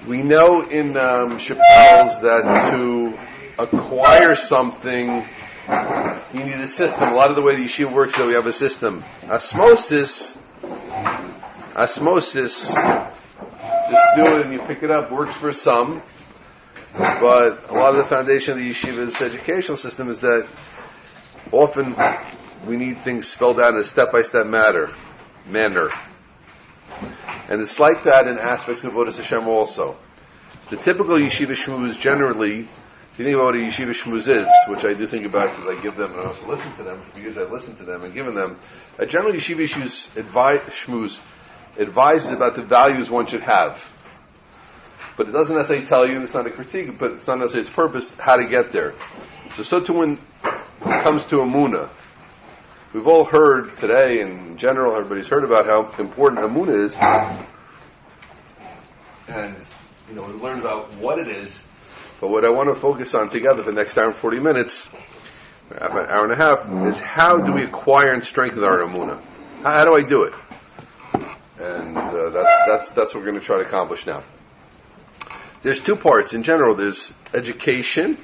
We know in Shapell's that to acquire something, you need a system. A lot of the way the yeshiva works is that we have a system. Osmosis, just do it and you pick it up, works for some. But a lot of the foundation of the yeshiva's educational system is that often we need things spelled out in a step-by-step manner. And it's like that in aspects of Avodas Hashem also. The typical yeshiva shmuz generally, if you think about what a yeshiva shmuz is, which I do think about because I give them and I also listen to them, for years I've listened to them and given them, a general yeshiva shmuz advises about the values one should have. But it doesn't necessarily tell you, and it's not a critique, but it's not necessarily its purpose, how to get there. So too when it comes to Emuna, we've all heard today, and in general, everybody's heard about how important Emuna is. And, we learned about what it is. But what I want to focus on together for the next hour and 40 minutes, an hour and a half, is how do we acquire and strengthen our Emuna? How do I do it? And that's what we're going to try to accomplish now. There's two parts. In general, there's education,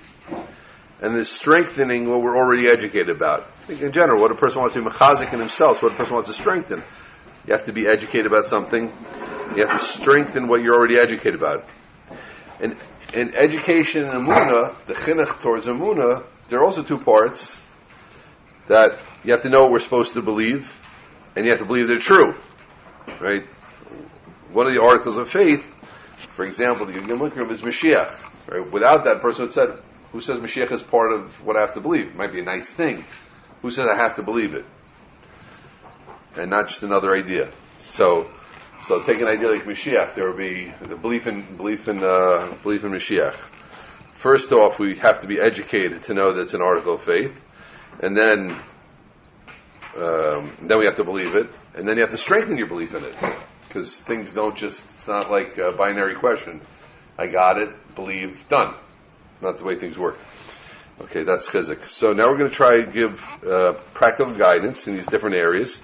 and there's strengthening what we're already educated about. I think in general, what a person wants to be mechazik in himself, what a person wants to strengthen. You have to be educated about something. You have to strengthen what you're already educated about. And in education and Emuna, the chinuch towards Emuna, there are also two parts that you have to know what we're supposed to believe, and you have to believe they're true. Right? One of the articles of faith, for example, the Yom is Mashiach. Right? Without that, person would say, who says Mashiach is part of what I have to believe? It might be a nice thing. Who says I have to believe it? And not just another idea. So take an idea like Mashiach. There would be the belief in Mashiach. First off, we have to be educated to know that it's an article of faith, and then we have to believe it, and then you have to strengthen your belief in it, because things don't just. It's not like a binary question. I got it, believe, done. Not the way things work. Okay, that's chizik. So now we're going to try to give practical guidance in these different areas.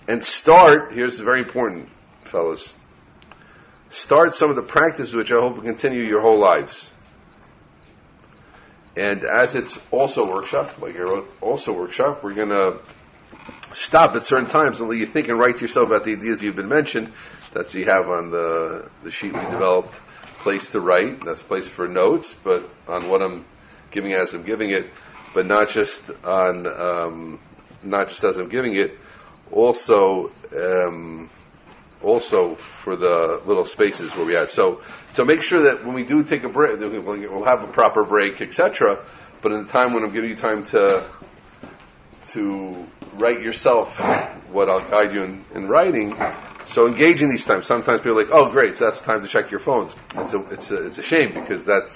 And start, here's very important, fellas. Start some of the practices which I hope will continue your whole lives. And as it's also workshop, like I wrote, also workshop, we're going to stop at certain times and let you think and write to yourself about the ideas you've been mentioned. That's what you have on the sheet we developed. Place to write, that's a place for notes, but on what I'm giving as I'm giving it, but not just as I'm giving it, also for the little spaces where we have. So make sure that when we do take a break, we'll have a proper break, etc. But in the time when I'm giving you time to write yourself what I'll guide you in writing. So engage in these times. Sometimes people are like, oh great, so that's time to check your phones. And so it's a shame because you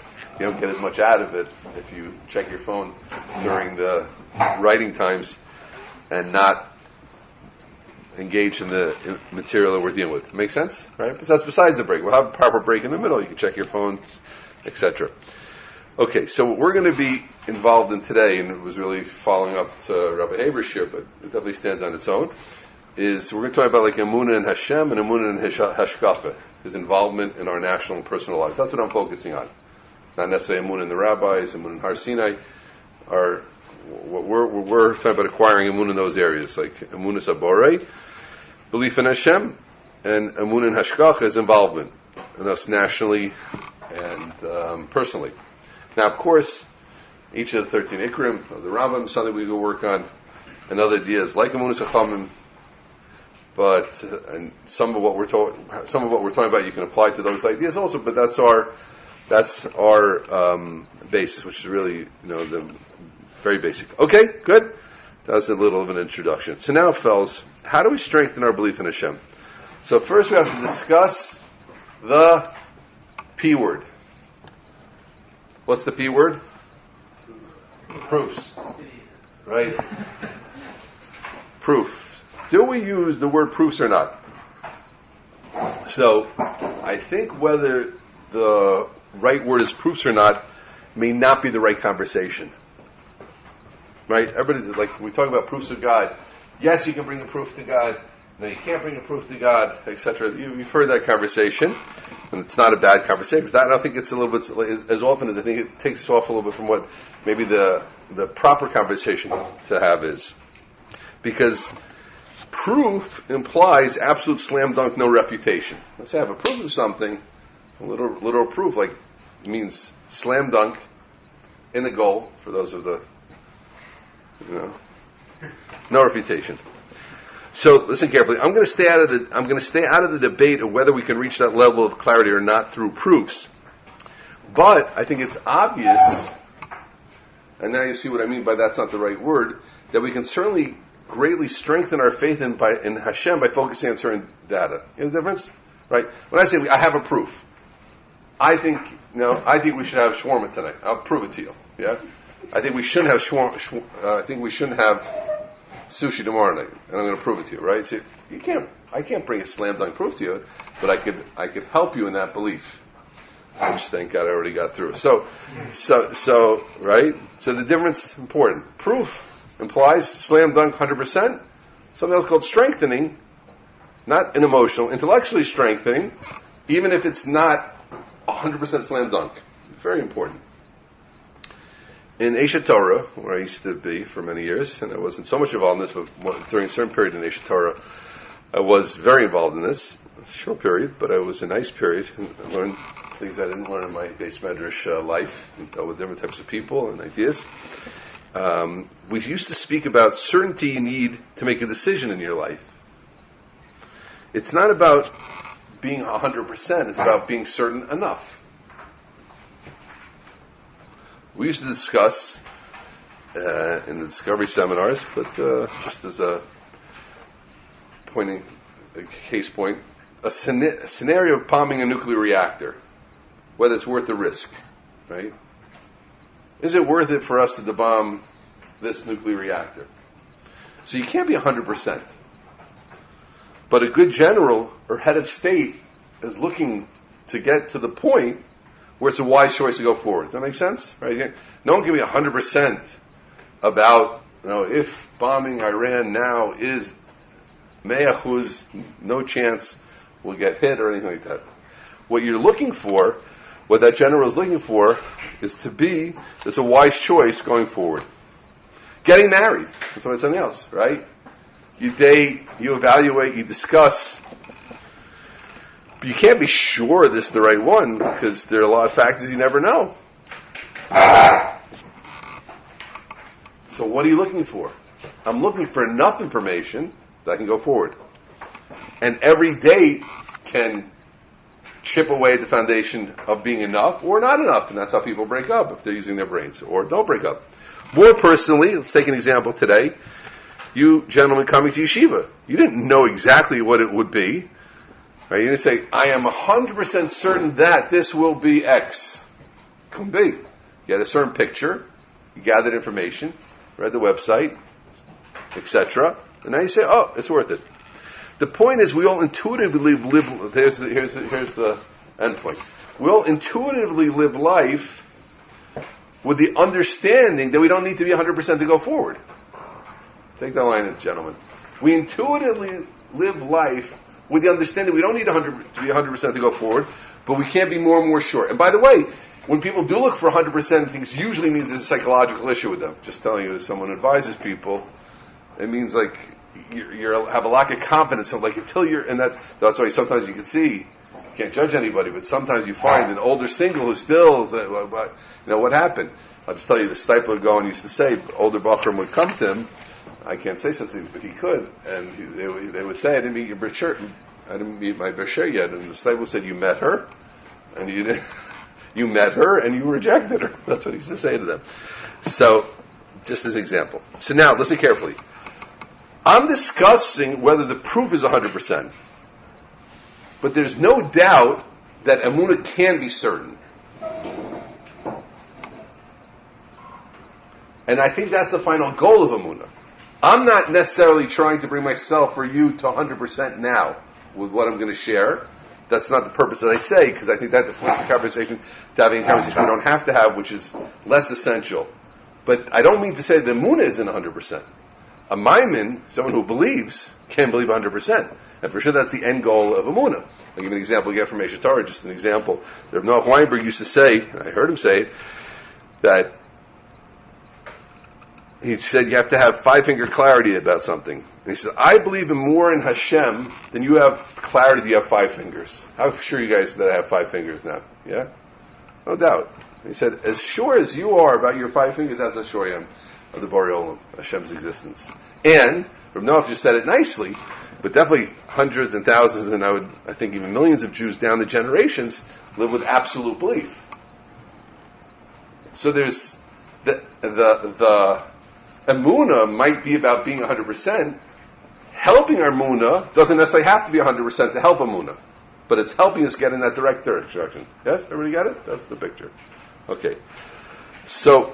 don't get as much out of it if you check your phone during the writing times and not engage in the material that we're dealing with. Make sense? Right? But that's besides the break. We'll have a proper break in the middle. You can check your phones, etc. Okay, so what we're going to be involved in today, and it was really following up to Rabbi Haber's share, but it definitely stands on its own, is we're going to talk about like Emuna and Hashem and Emuna and Hashkafa, his involvement in our national and personal lives. That's what I'm focusing on. Not necessarily Emuna and the rabbis, Emuna and Har Sinai. What we're talking about acquiring Emuna in those areas, like Emuna Sabore, belief in Hashem, and Emuna and Hashkafa is involvement in us nationally and personally. Now, of course, each of the 13 Ikrim, of the Rabbeim, something we go work on, and other ideas like Emuna Sachamim. But and some of what we're talking about, you can apply to those ideas also. But that's our basis, which is really the very basic. Okay, good. That was a little of an introduction. So now, fellas, how do we strengthen our belief in Hashem? So first, we have to discuss the P word. What's the P word? Proofs. Right? Proof. Do we use the word proofs or not? So, I think whether the right word is proofs or not may not be the right conversation. Right? Everybody, like, we talk about proofs of God. Yes, you can bring a proof to God. No, you can't bring a proof to God, etc. You've heard that conversation, and it's not a bad conversation. But I don't think it's a little bit, as often as I think it takes us off a little bit from what maybe the proper conversation to have is. Because proof implies absolute slam dunk, no refutation. Let's say I have a proof of something, a literal proof, like means slam dunk in the goal, for those of the, no refutation. So listen carefully. I'm going to stay out of the debate of whether we can reach that level of clarity or not through proofs. But I think it's obvious, and now you see what I mean by that's not the right word, that we can certainly greatly strengthen our faith in Hashem by focusing on certain data. You know the difference? Right? When I say I have a proof, I think we should have shawarma tonight. I'll prove it to you. Yeah? I think we shouldn't have I think we shouldn't have sushi tomorrow night, and I'm going to prove it to you, right? So I can't bring a slam dunk proof to you, but I could help you in that belief. Which thank God I already got through. So right? So the difference is important. Proof implies slam dunk 100%. Something else called strengthening, not an emotional, intellectually strengthening, even if it's not 100% slam dunk. Very important. In Eshet Torah, where I used to be for many years, and I wasn't so much involved in this, but during a certain period in Eshet Torah, I was very involved in this. It's a short period, but it was a nice period. I learned things I didn't learn in my Beis Medrash life, and dealt with different types of people and ideas. We used to speak about certainty you need to make a decision in your life. It's not about being 100%, it's about being certain enough. We used to discuss in the Discovery seminars, but just as a case point, a scenario of bombing a nuclear reactor, whether it's worth the risk, right? Is it worth it for us to bomb this nuclear reactor? So you can't be 100%. But a good general or head of state is looking to get to the point where it's a wise choice to go forward. Does that make sense? Right? No one can be 100% about, if bombing Iran now is me'achuz, no chance we'll get hit or anything like that. What you're looking for, what that general is looking for, is it's a wise choice going forward. Getting married. That's something else, right? You date, you evaluate, you discuss. But you can't be sure this is the right one because there are a lot of factors you never know. So what are you looking for? I'm looking for enough information that I can go forward. And every date can chip away at the foundation of being enough or not enough. And that's how people break up if they're using their brains or don't break up. More personally, let's take an example today. You gentlemen coming to yeshiva, you didn't know exactly what it would be. Right? You didn't say, I am 100% certain that this will be X. Couldn't be. You had a certain picture, you gathered information, read the website, etc. And now you say, oh, it's worth it. The point is, we all intuitively live, here's the end point. We all intuitively live life with the understanding that we don't need to be 100% to go forward. Take that line in, gentlemen. We intuitively live life with the understanding we don't need to be 100% to go forward, but we can't be more and more sure. And by the way, when people do look for 100%, things usually means there's a psychological issue with them. Just telling you, as someone advises people, it means like you have a lack of confidence. So like until and that's why sometimes you can see, you can't judge anybody, but sometimes you find an older single who still, what happened? I'll just tell you, the Stipler Gaon used to say, older Bachram would come to him. I can't say something, but he could, and they would say, I didn't meet my Bashir yet, and the Stipler said, you met her, and you met her, and you rejected her. That's what he used to say to them. So, just as an example. So now, listen carefully. I'm discussing whether the proof is 100%, but there's no doubt that Emuna can be certain. And I think that's the final goal of Emuna. I'm not necessarily trying to bring myself or you to 100% now with what I'm going to share. That's not the purpose that I say, because I think that deflects the conversation to having a conversation we don't have to have, which is less essential. But I don't mean to say that Emuna isn't 100%. A maimin, someone who believes, can believe 100%. And for sure that's the end goal of Emuna. I'll give you an example again from Eshet Torah, just an example. Rabbi Noach Weinberg used to say, and I heard him say it, that he said you have to have five-finger clarity about something. And he said, I believe more in Hashem than you have clarity that you have 5 fingers. How sure you guys that I have 5 fingers now? Yeah? No doubt. He said, as sure as you are about your 5 fingers, that's how sure I am of the Borei Olam, Hashem's existence. And Rabbi Noach just said it nicely, but definitely hundreds and thousands, and I think even millions of Jews down the generations live with absolute belief. So there's the Emuna might be about being 100%. Helping our Emuna doesn't necessarily have to be 100% to help Emuna, but it's helping us get in that direct direction. Yes, everybody got it? That's the picture. Okay, so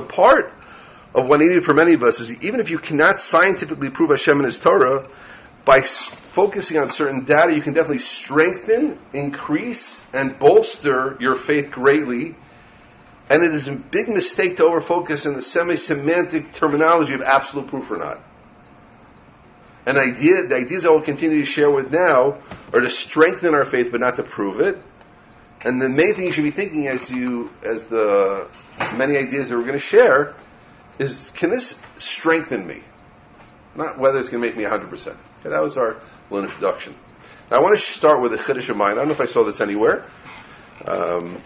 part of what needed for many of us is even if you cannot scientifically prove Hashem and His Torah, by focusing on certain data, you can definitely strengthen, increase, and bolster your faith greatly. And it is a big mistake to overfocus in the semi-semantic terminology of absolute proof or not. The ideas I will continue to share with now are to strengthen our faith, but not to prove it. And the main thing you should be thinking as the many ideas that we're going to share is, can this strengthen me? Not whether it's going to make me 100%. Okay, that was our little introduction. Now I want to start with a chiddush of mine. I don't know if I saw this anywhere.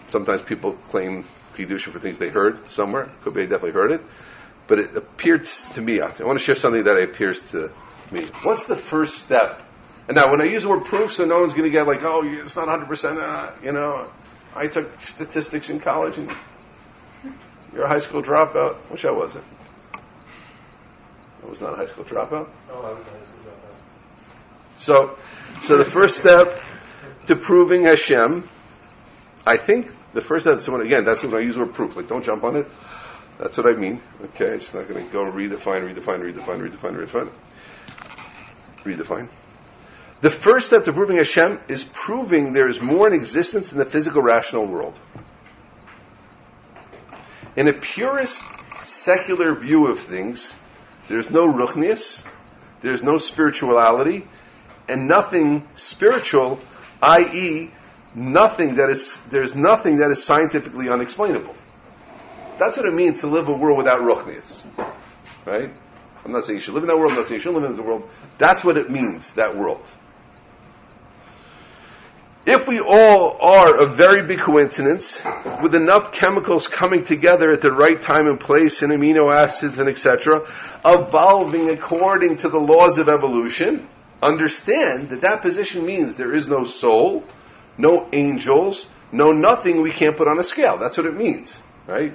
Sometimes people claim Kedusha for things they heard somewhere. Could be I definitely heard it. But it appeared to me, I want to share something that appears to me. What's the first step? And now when I use the word proof, so no one's going to get like, oh, it's not 100%, I took statistics in college and you're a high school dropout. Which I wasn't. I was not a high school dropout. Oh, I was a high school dropout. So the first step to proving Hashem, I think the first step, so again, that's when I use the word proof. Like, don't jump on it. That's what I mean. Okay, it's not going to go redefine. The first step to proving Hashem is proving there is more in existence in the physical rational world. In a purist secular view of things, there's no ruchnius, there's no spirituality, and nothing spiritual, i.e., there's nothing that is scientifically unexplainable. That's what it means to live a world without ruchnius. Right? I'm not saying you should live in that world, I'm not saying you shouldn't live in the world. That's what it means, that world. If we all are a very big coincidence, with enough chemicals coming together at the right time and place, and amino acids and etc., evolving according to the laws of evolution, understand that position means there is no soul, no angels, no nothing we can't put on a scale. That's what it means, right?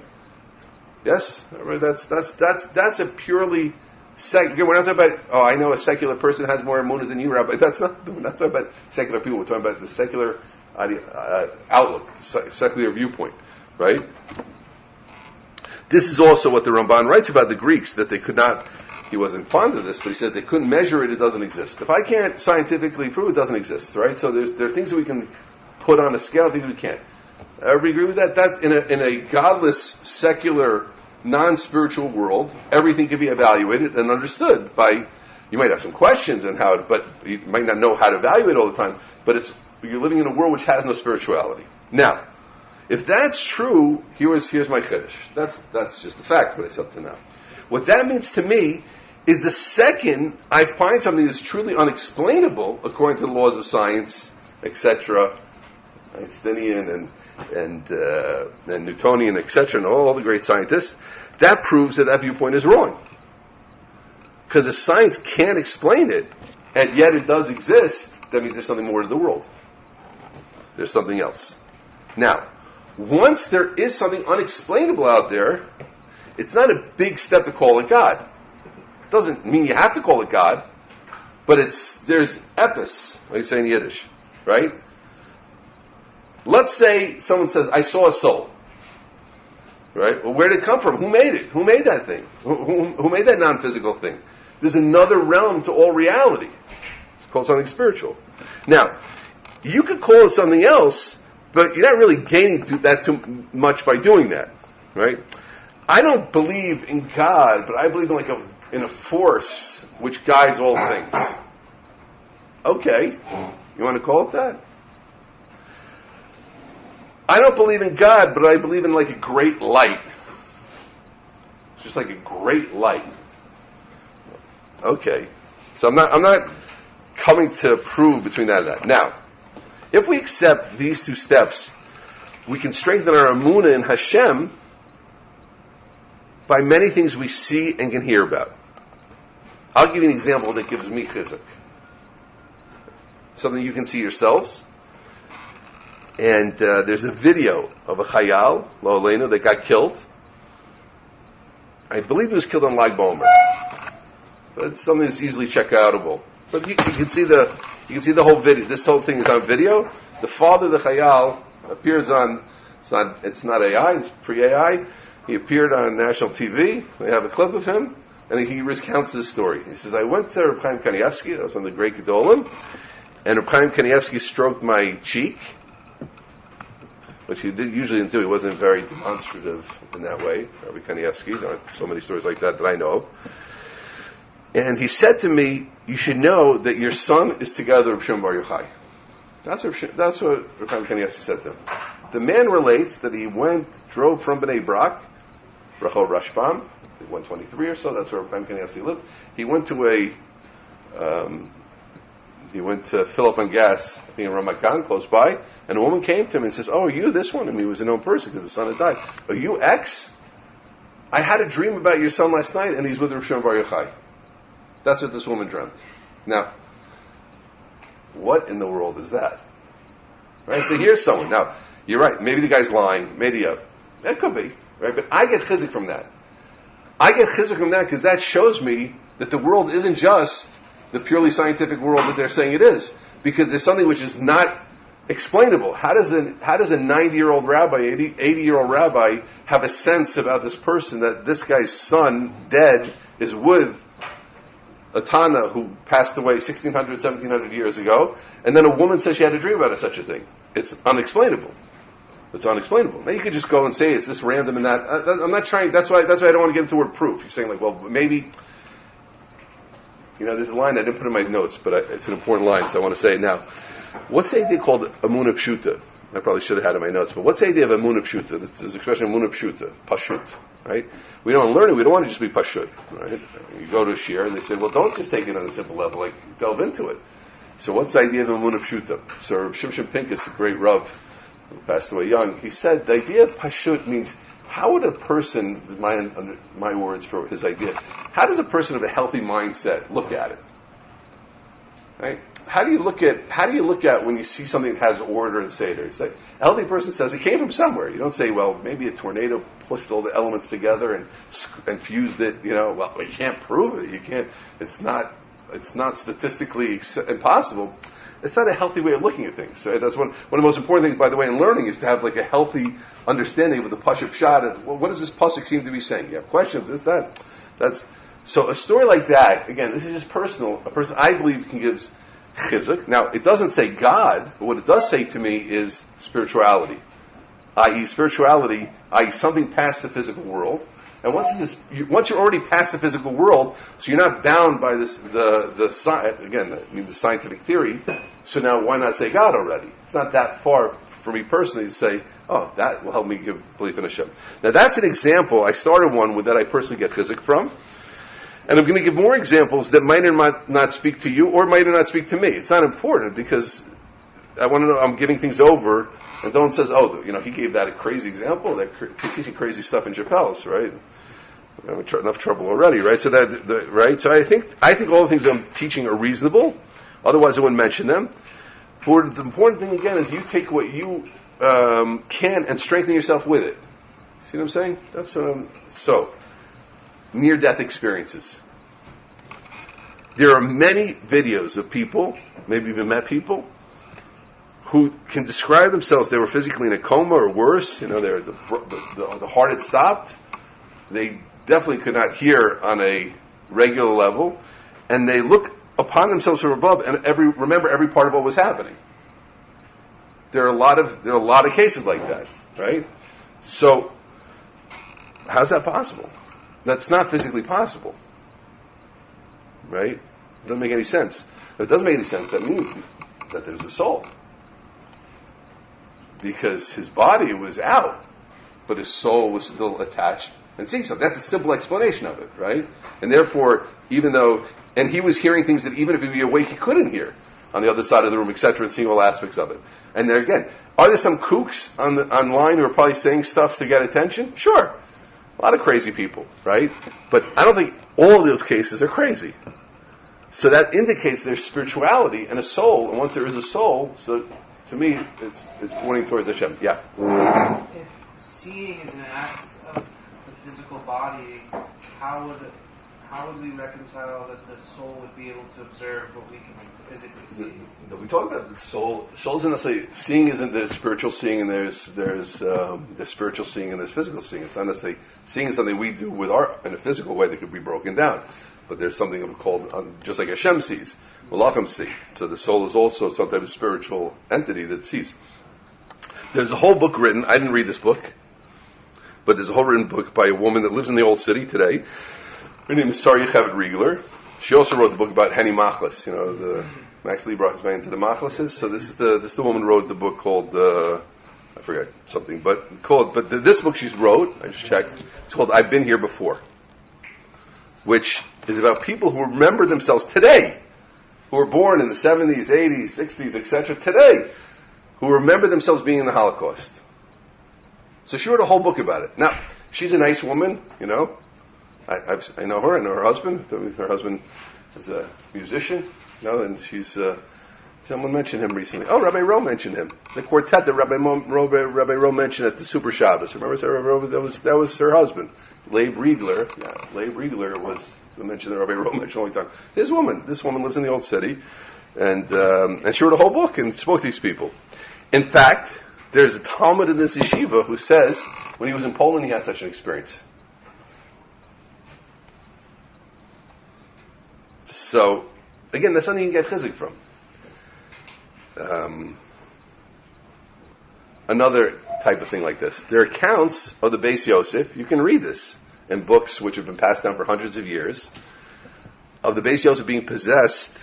Yes? That's a purely secular. We're not talking about, I know a secular person has more Emuna than you, Rabbi. We're not talking about secular people. We're talking about the secular outlook, secular viewpoint, right? This is also what the Ramban writes about the Greeks, that they could not, he wasn't fond of this, but he said they couldn't measure it doesn't exist. If I can't scientifically prove it doesn't exist, right? So there are things that we can put on a scale, things we can't. Everybody agree with that? That in a godless, secular, non-spiritual world, everything can be evaluated and understood by, you might have some questions on how, but you might not know how to evaluate all the time, but you're living in a world which has no spirituality. Now, if that's true, here's my chiddush. That's just the fact, what I said up to now. What that means to me is the second I find something that's truly unexplainable according to the laws of science, etc., Einsteinian and Newtonian, etc., and all the great scientists, that proves that viewpoint is wrong. Because if science can't explain it, and yet it does exist, that means there's something more to the world. There's something else. Now, once there is something unexplainable out there, it's not a big step to call it God. It doesn't mean you have to call it God, but there's epis, like you say in Yiddish, right? Let's say someone says, I saw a soul. Right? Well, where did it come from? Who made it? Who made that thing? Who made that non-physical thing? There's another realm to all reality. It's called something spiritual. Now, you could call it something else, but you're not really gaining that too much by doing that. Right? I don't believe in God, but I believe in a force which guides all things. Okay, you want to call it that? I don't believe in God, but I believe in like a great light. It's just like a great light. Okay, so I'm not coming to prove between that and that. Now, if we accept these two steps, we can strengthen our Emuna in Hashem by many things we see and can hear about. I'll give you an example that gives me chizuk. Something you can see yourselves. And there's a video of a chayal, lo aleinu, that got killed. I believe he was killed on Lag Bomer. But it's something that's easily check-outable. But you can see the whole video. This whole thing is on video. The father of the chayal appears on. It's not AI. It's pre-AI. He appeared on national TV. They have a clip of him, and he recounts this story. He says, "I went to Reb Chaim Kanievsky. That was one of the great Gedolim, and Reb Chaim Kanievsky stroked my cheek." Which he usually didn't do. He wasn't very demonstrative in that way. Rabbi Kanievsky, there aren't so many stories like that I know of. And he said to me, "You should know that your son is together with Shimon Bar Yochai." That's what Rabbi Kanievsky said to him. The man relates that he drove from Bnei Brak, Rachel Rashbam, 123 or so. That's where Rabbi Kanievsky lived. He went to fill up on gas, I think in Ramat Gan, close by, and a woman came to him and says, "Oh, are you this one?" And he was a known person because the son had died. "Are you X? I had a dream about your son last night, and he's with Rav Shimon Bar Yochai." That's what this woman dreamt. Now, what in the world is that? Right? So here's someone. Now, you're right. Maybe the guy's lying. Maybe that could be. Right? But I get chizuk from that. I get chizuk from that because that shows me that the world isn't just the purely scientific world that they're saying it is, because there's something which is not explainable. How does a 90-year-old rabbi, 80-year-old rabbi have a sense about this person that this guy's son, dead, is with a Tana who passed away 1,600, 1,700 years ago, and then a woman says she had a dream about such a thing? It's unexplainable. It's unexplainable. Now you could just go and say it's this random and that. I'm not trying. That's why I don't want to get into the word proof. You're saying like, well, maybe. There's a line I didn't put in my notes, but it's an important line, so I want to say it now. What's the idea called Emuna Pshuta? I probably should have had it in my notes, but what's the idea of Emuna Pshuta? There's an expression Emuna Pshuta, Pashut, right? We don't learn it, we don't want to just be Pashut, right? You go to a shir and they say, well, don't just take it on a simple level, like delve into it. So what's the idea of Emuna Pshuta? So Rav Shimshon Pincus, a great Rav who passed away young, he said the idea of Pashut means, how would a person, my words for his idea, how does a person of a healthy mindset look at it? Right? How do you look at when you see something that has order and seder? It's like a healthy person says it came from somewhere. You don't say, well, maybe a tornado pushed all the elements together and fused it. Well, you can't prove it. You can't. It's not statistically impossible. It's not a healthy way of looking at things. Right? That's one of the most important things, by the way, in learning is to have like a healthy understanding of the pasuk shot. And what does this pasuk seem to be saying? You have questions. It's that. So a story like that. Again, this is just personal. A person I believe can give chizuk. Now it doesn't say God, but what it does say to me is spirituality, i.e., something past the physical world. And once you're already past the physical world, so you're not bound by the scientific theory. So now why not say God already? It's not that far for me personally to say, oh, that will help me give belief in Hashem. Now that's an example. I started one with that I personally get chizuk from. And I'm going to give more examples that might or might not speak to you or might or not speak to me. It's not important because I want to know I'm giving things over. And no one says, oh, he gave that a crazy example. He's teaching crazy stuff in Shapell's, right? I'm having enough trouble already, right? So right? So I think all the things I'm teaching are reasonable. Otherwise, I wouldn't mention them. But the important thing again is you take what you can and strengthen yourself with it. See what I'm saying? That's so. Near-death experiences. There are many videos of people, maybe even met people, who can describe themselves. They were physically in a coma or worse. The heart had stopped. They definitely could not hear on a regular level, and they look upon themselves from above and remember every part of what was happening. There are a lot of cases like that, right? So how's that possible? That's not physically possible. Right? It doesn't make any sense. If it doesn't make any sense, that means that there's a soul. Because his body was out, but his soul was still attached and seeing something. That's a simple explanation of it, right? And therefore, and he was hearing things that even if he'd be awake, he couldn't hear on the other side of the room, etc., and seeing all aspects of it. And there again, are there some kooks online who are probably saying stuff to get attention? Sure. A lot of crazy people, right? But I don't think all of those cases are crazy. So that indicates there's spirituality and a soul, and once there is a soul, so to me, it's pointing towards Hashem. Yeah. If seeing is an act of the physical body, how would we reconcile that the soul would be able to observe what we can physically see? We talk about the soul. Soul isn't necessarily seeing. Isn't there's spiritual seeing and there's spiritual seeing and there's physical seeing. It's not necessarily seeing is something we do with in a physical way that could be broken down. But there's something called, just like Hashem sees, Malachim see. So the soul is also some type of spiritual entity that sees. There's a whole book written, I didn't read this book, but there's a whole written book by a woman that lives in the old city today. Her name is Sarah Yocheved Riegler. She also wrote the book about Henny Machlis. The Max Liebrock is back into the Machlises. So this is the woman who wrote the book called, I forget something, but this book she's wrote, I just checked, it's called I've Been Here Before, which is about people who remember themselves today, who were born in the 70s, 80s, 60s, etc., today, who remember themselves being in the Holocaust. So she wrote a whole book about it. Now, she's a nice woman, I know her, I know her husband. Her husband is a musician, and she's, someone mentioned him recently. Oh, Rabbi Rowe mentioned him. The quartet that Rabbi Rowe mentioned at the Super Shabbos. Remember, Rabbi Rowe, that was her husband. Leib Riegler. Yeah, Leib Riegler was the mention that Rabbi Rowe mentioned all the time. This woman lives in the old city, and she wrote a whole book and spoke to these people. In fact, there's a Talmud in this yeshiva who says when he was in Poland he had such an experience. So, again, that's something you can get chizik from. Another type of thing like this. There are accounts of the Beis Yosef, you can read this in books which have been passed down for hundreds of years, of the Beis Yosef being possessed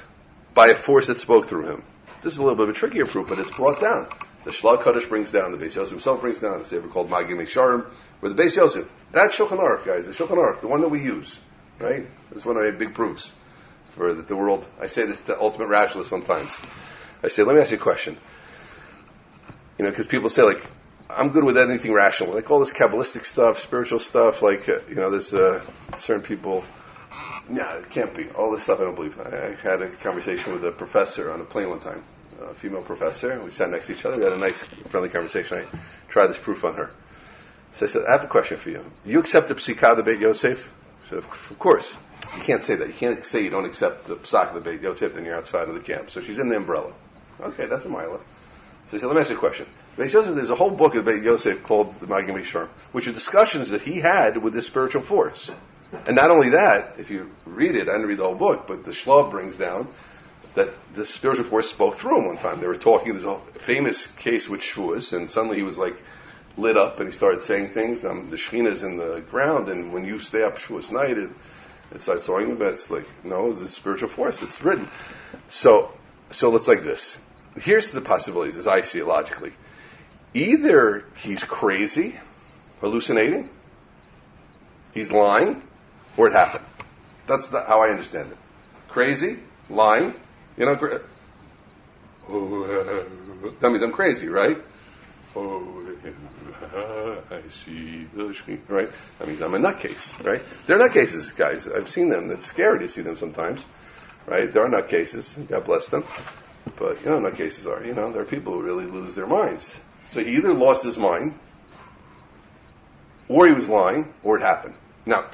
by a force that spoke through him. This is a little bit of a trickier proof, but it's brought down. The Shlag Kodesh brings down, the Beis Yosef himself brings down, it's ever called Magim Misharim, where the Beis Yosef, that's Shulchan Aruch, guys, the Shulchan Aruch, the one that we use, right? It's one of my big proofs for the world. I say this to ultimate rationalists sometimes. I say, let me ask you a question. Because people say, I'm good with anything rational. Like all this Kabbalistic stuff, spiritual stuff, there's certain people, it can't be. All this stuff I don't believe. I had a conversation with a professor on a plane one time, a female professor, and we sat next to each other. We had a nice, friendly conversation. I tried this proof on her. So I said, I have a question for you. You accept the Psikah of the Beit Yosef? She said, of course. You can't say that. You can't say you don't accept the Psak of the Beit Yosef, then you're outside of the camp. So she's in the umbrella. Okay, that's a mila. So he said, let me ask you a question. Beit Yosef, there's a whole book of Beit Yosef called the Magim Yisharm, which are discussions that he had with this spiritual force. And not only that, if you read it, I didn't read the whole book, but the Shlav brings down that the spiritual force spoke through him one time. They were talking, there's a famous case with Shavuos, and suddenly he was lit up and he started saying things. The Shekhinah's in the ground, and when you stay up Shavuos night, it starts talking about it's no, it's a spiritual force. It's written. So it's like this. Here's the possibilities as I see it logically. Either he's crazy, hallucinating, he's lying, or it happened. That's how I understand it. Crazy, lying, that means I'm crazy, right? I see the screen, right? That means I'm a nutcase, right? They're nutcases, guys. I've seen them. It's scary to see them sometimes, right? There are nutcases. God bless them. But, nutcases are, there are people who really lose their minds. So he either lost his mind, or he was lying, or it happened. Now,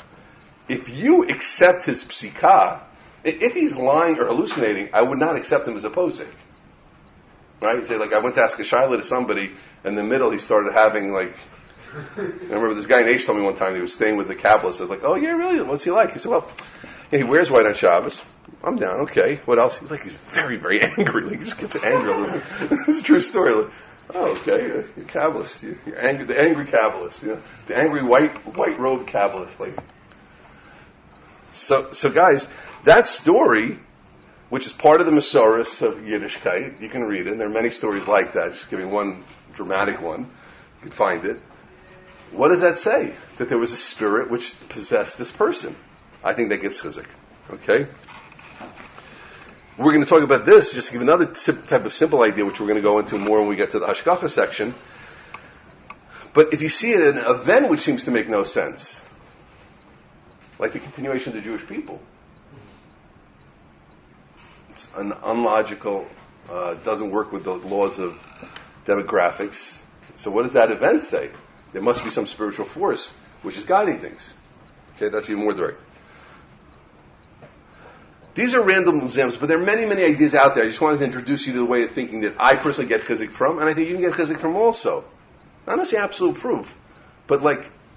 if you accept his psikah, if he's lying or hallucinating, I would not accept him as a posek. Right? Say, I went to ask a shaila to somebody, and in the middle he started having, I remember this guy in H told me one time, he was staying with the Kabbalist. I was like, oh yeah, really? What's he like? He said, well, he wears white on Shabbos. I'm down, okay. What else? He's very, very angry. He just gets angry a little bit. It's a true story. Oh, okay, you're a Kabbalist. You're angry, the angry Kabbalist. The angry white robe Kabbalist. Like, so guys, that story, which is part of the Masoros of Yiddishkeit, you can read it. And there are many stories like that. Just giving one dramatic one, you can find it. What does that say? That there was a spirit which possessed this person. I think that gives chizuk. Okay. We're going to talk about this, just to give another type of simple idea, which we're going to go into more when we get to the Hashgacha section. But if you see it in an event which seems to make no sense, like the continuation of the Jewish people, it's an unlogical, doesn't work with the laws of demographics. So what does that event say? There must be some spiritual force which is guiding things. Okay, that's even more direct. These are random examples, but there are many, many ideas out there. I just wanted to introduce you to the way of thinking that I personally get chizuk from, and I think you can get chizuk from also. Not necessarily absolute proof, but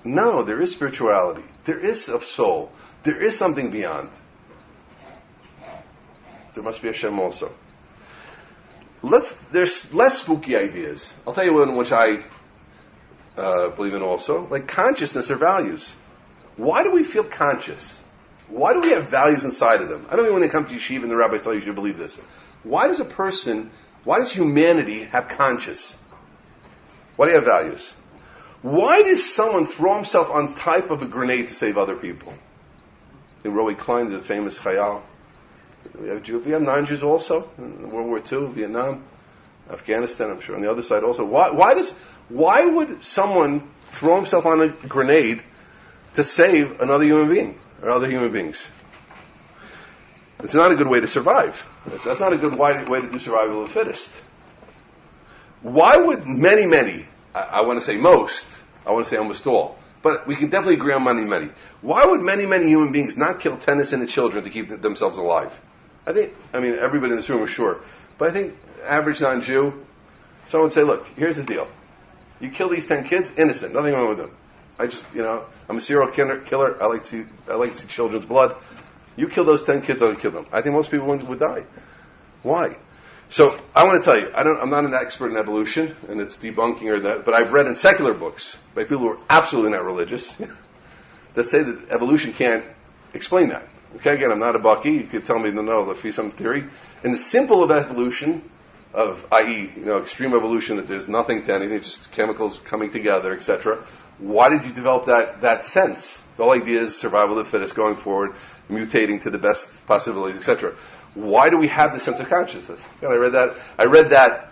no, there is spirituality. There is a soul. There is something beyond. There must be a Hashem also. There's less spooky ideas. I'll tell you one which I believe in also, like consciousness or values. Why do we feel conscious? Why do we have values inside of them? I don't mean when they come to yeshiva and the rabbi tells you should believe this. Why does humanity have conscience? Why do you have values? Why does someone throw himself on top of a grenade to save other people? I think Roy Klein's a famous chayal. We have non-Jews also in World War II, Vietnam, Afghanistan, I'm sure, on the other side also. Why would someone throw himself on a grenade to save another human being? Or other human beings? It's not a good way to survive. That's not a good way to do survival of the fittest. Why would many, I want to say most, I want to say almost all, but we can definitely agree on many. Why would many human beings not kill 10 innocent children to keep themselves alive? Everybody in this room is sure, but I think average non-Jew, someone would say, look, here's the deal. You kill these 10 kids, innocent, nothing wrong with them. I'm a serial killer. I like to see children's blood. You kill those 10 kids, I'll kill them. I think most people would die. Why? So I want to tell you, I'm not an expert in evolution, and it's debunking or that, but I've read in secular books by people who are absolutely not religious that say that evolution can't explain that. Okay, again, I'm not a Bucky. You could tell me no, there'll be some theory. In the simple of evolution, i.e., extreme evolution, that there's nothing to anything, just chemicals coming together, etc. Why did you develop that sense? The whole idea is survival of the fittest, going forward, mutating to the best possibilities, etc. Why do we have this sense of consciousness? I read that.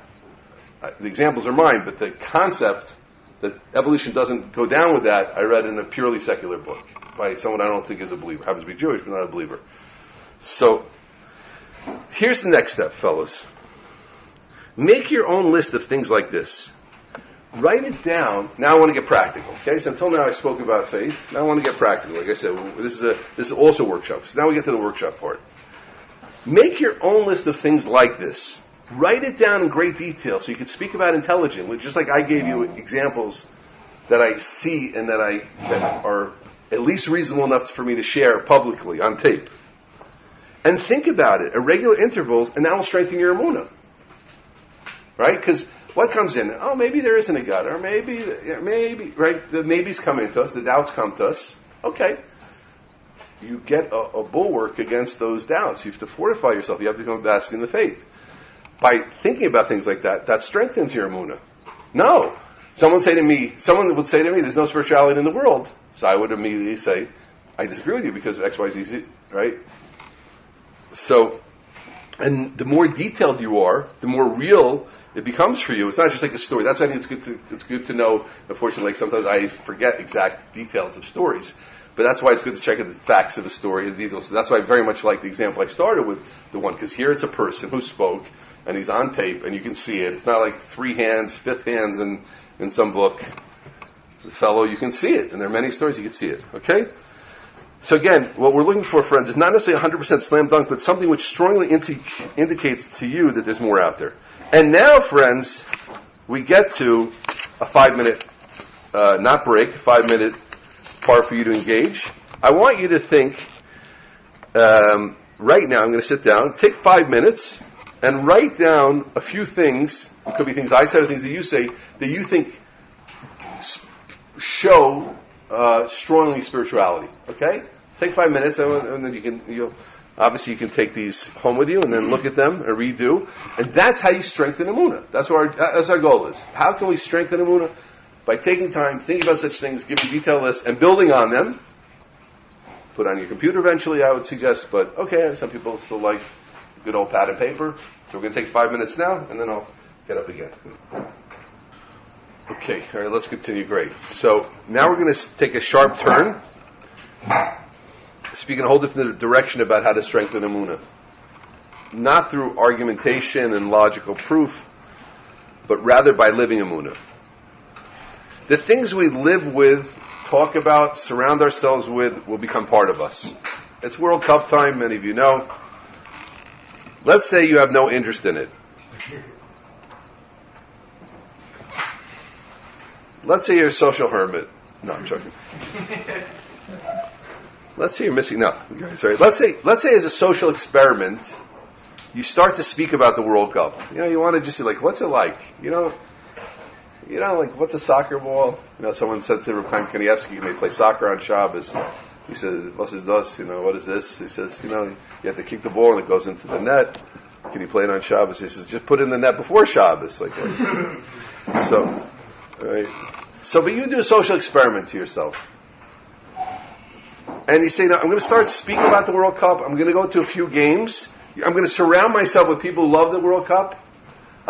The examples are mine, but the concept that evolution doesn't go down with that, I read in a purely secular book by someone I don't think is a believer. Happens to be Jewish, but not a believer. So, here's the next step, fellas. Make your own list of things like this. Write it down. Now I want to get practical. Okay, so until now I spoke about faith. Now I want to get practical. Like I said, this is also workshops. Now we get to the workshop part. Make your own list of things like this. Write it down in great detail so you can speak about intelligently. Just like I gave you examples that I see and that are at least reasonable enough for me to share publicly on tape. And think about it at regular intervals, and that will strengthen your Emuna. Right? Because what comes in? Oh, maybe there isn't a God, or maybe, right? The maybes come into us, the doubts come to us. Okay. You get a bulwark against those doubts. You have to fortify yourself. You have to become basking in the faith. By thinking about things like that strengthens your Emuna. No. Someone would say to me, there's no spirituality in the world. So I would immediately say, I disagree with you because X, Y, Z, right? So, and the more detailed you are, the more real it becomes for you. It's not just like a story. That's why I think it's good to know. Unfortunately, sometimes I forget exact details of stories. But that's why it's good to check out the facts of the story, the details. So that's why I very much like the example I started with, the one, because here it's a person who spoke, and he's on tape, and you can see it. It's not like three hands, fifth hands in some book. The fellow, you can see it. And there are many stories you can see it. Okay? So again, what we're looking for, friends, is not necessarily 100% slam dunk, but something which strongly indicates to you that there's more out there. And now, friends, we get to a 5-minute, not break, 5-minute part for you to engage. I want you to think, right now, I'm going to sit down, take 5 minutes, and write down a few things. It could be things I said or things that you say that you think show strongly spirituality. Okay, take 5 minutes, and then you can take these home with you, and then look at them and redo. And that's how you strengthen Emuna. That's our goal is. How can we strengthen Emuna? By taking time, thinking about such things, giving detailed lists, and building on them. Put on your computer eventually, I would suggest. But okay, some people still like good old pad and paper. So we're going to take 5 minutes now, and then I'll get up again. Okay, all right, let's continue. Great. So now we're going to take a sharp turn, speaking a whole different direction about how to strengthen Emuna. Not through argumentation and logical proof, but rather by living Emuna. The things we live with, talk about, surround ourselves with, will become part of us. It's World Cup time, many of you know. Let's say you have no interest in it. Let's say you're a social hermit. No, I'm joking. Let's say you're missing. No, sorry. Let's say as a social experiment, you start to speak about the World Cup. You want to just see, what's it like? What's a soccer ball? Someone said to Rabbeim Kanievsky, they play soccer on Shabbos. He said, "What's this? What is this?" He says, you have to kick the ball and it goes into the net. Can you play it on Shabbos? He says, just put it in the net before Shabbos. So, all right. So, but you do a social experiment to yourself. And you say, I'm going to start speaking about the World Cup. I'm going to go to a few games. I'm going to surround myself with people who love the World Cup.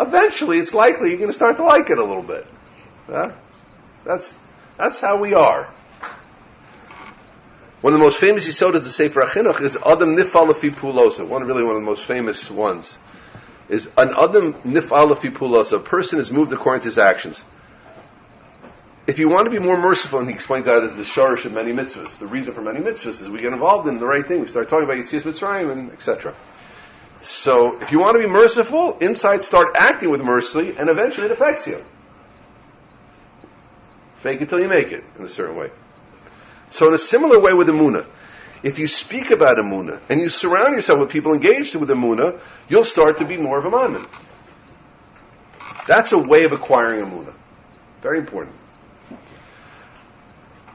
Eventually, it's likely you're going to start to like it a little bit. Yeah? That's how we are. One of the most famous yisodas to Sefer HaChinuch is Adam Nifal Lefi Pulosa. One of the most famous ones is an Adam Nifal Lefi Pulosa. A person is moved according to his actions. If you want to be more merciful, and he explains that as the shorish of many mitzvahs. The reason for many mitzvahs is we get involved in the right thing. We start talking about Yetzias Mitzrayim and etc. So, if you want to be merciful, inside start acting with mercy, and eventually it affects you. Fake it till you make it, in a certain way. So, in a similar way with Emuna, if you speak about Emuna, and you surround yourself with people engaged with Emuna, you'll start to be more of a mammon. That's a way of acquiring Emuna. Very important.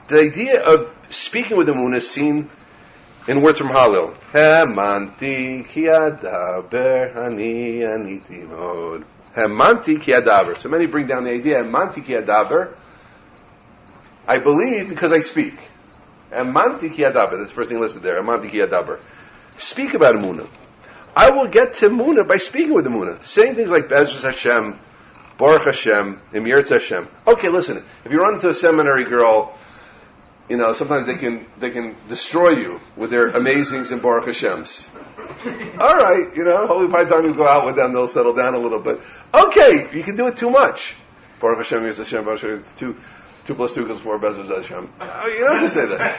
The idea of speaking with Emuna is seen in words from Hallel. Hamanti ki adaber ani aniti mod. Hamanti ki adaber. So many bring down the idea, Hamanti ki adaber. I believe because I speak. Hamanti ki adaber. That's the first thing listed there. Hamanti ki adaber. Speak about Emuna. I will get to Emuna by speaking with Emuna. Saying things like Bezras Hashem, Baruch Hashem, Emir Hashem. Okay, listen. If you run into a seminary girl, sometimes they can destroy you with their amazings and Baruch Hashems. All right, hopefully by the time you go out with them, they'll settle down a little bit. Okay, you can do it too much. Baruch Hashem, Yirtzeh Hashem, Baruch Hashem, 2 plus 2 equals 4, Bezras Hashem. You don't have to say that.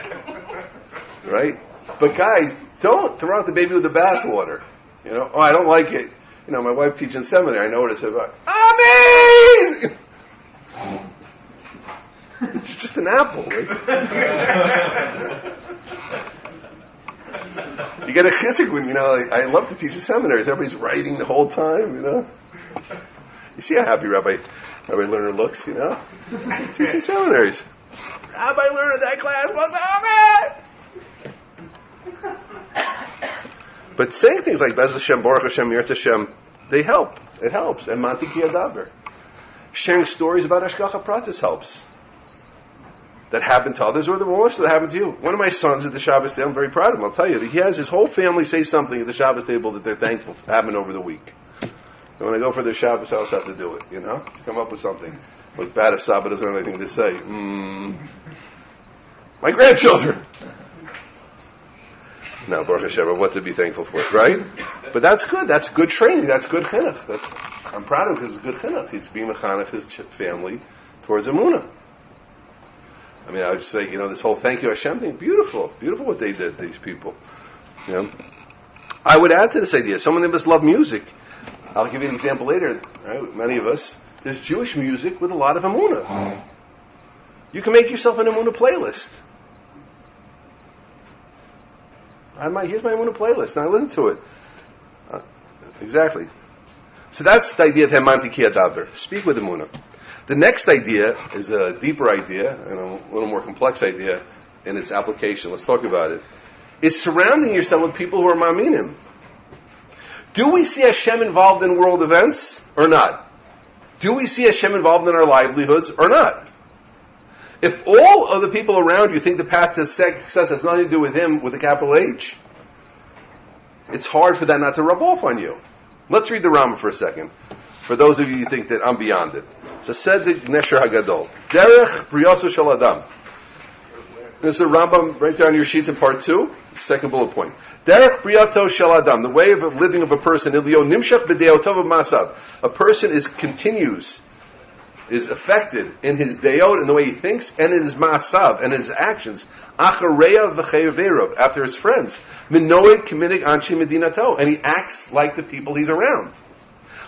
Right? But guys, don't throw out the baby with the bathwater. I don't like it. My wife teaches in seminary, I know what it says about, Amen! It's just an apple. Right? You get a chizuk when, I love to teach in seminaries. Everybody's writing the whole time, You see how happy Rabbi Lerner looks, Teaching seminaries. Rabbi Lerner, that class was Amen! But saying things like Bez Hashem, Baruch Hashem, Yirtzeh Hashem, they help. It helps. And Manti Ki Adaber. Sharing stories about Hashgacha Pratis helps. That happened to others, or the most that happened to you. One of my sons at the Shabbos table, I'm very proud of him, I'll tell you, he has his whole family say something at the Shabbos table that they're thankful for happened over the week. And when I go for the Shabbos, I also have to do it, Come up with something. Look bad if Saba doesn't have anything to say. My grandchildren! Now, Baruch Hashem, what to be thankful for, right? But that's good. That's good training. That's good chinuch. I'm proud of him because it's good chinuch. He's being mechanech his family towards Emuna. I mean, I would say, this whole thank you Hashem thing, beautiful. Beautiful what they did, these people. I would add to this idea, some of us love music. I'll give you an example later, right? Many of us, there's Jewish music with a lot of Emuna. You can make yourself an Emuna playlist. Here's my Emuna playlist, and I listen to it. Exactly. So that's the idea of Hemanti Ki Adaber. Speak with Emuna. The next idea is a deeper idea and a little more complex idea in its application. Let's talk about it. Is surrounding yourself with people who are Ma'aminim. Do we see Hashem involved in world events or not? Do we see Hashem involved in our livelihoods or not? If all of the people around you think the path to success has nothing to do with Him with a capital H, it's hard for that not to rub off on you. Let's read the Rambam for a second. For those of you who think that I'm beyond it. So said the Nesher Hagadol. Derech Briyoso Shel Adam. This is the Rambam right down your sheets in part 2, second bullet point. Derech Briyato Shel Adam. The way of living of a person. Ilio Nimshach B'deotov Masav. A person is affected in his deot, in the way he thinks, and in his ma'asav, and in his actions. Achareya v'chayaverov, after his friends. Minoed k'minig anshi medinato, and he acts like the people he's around.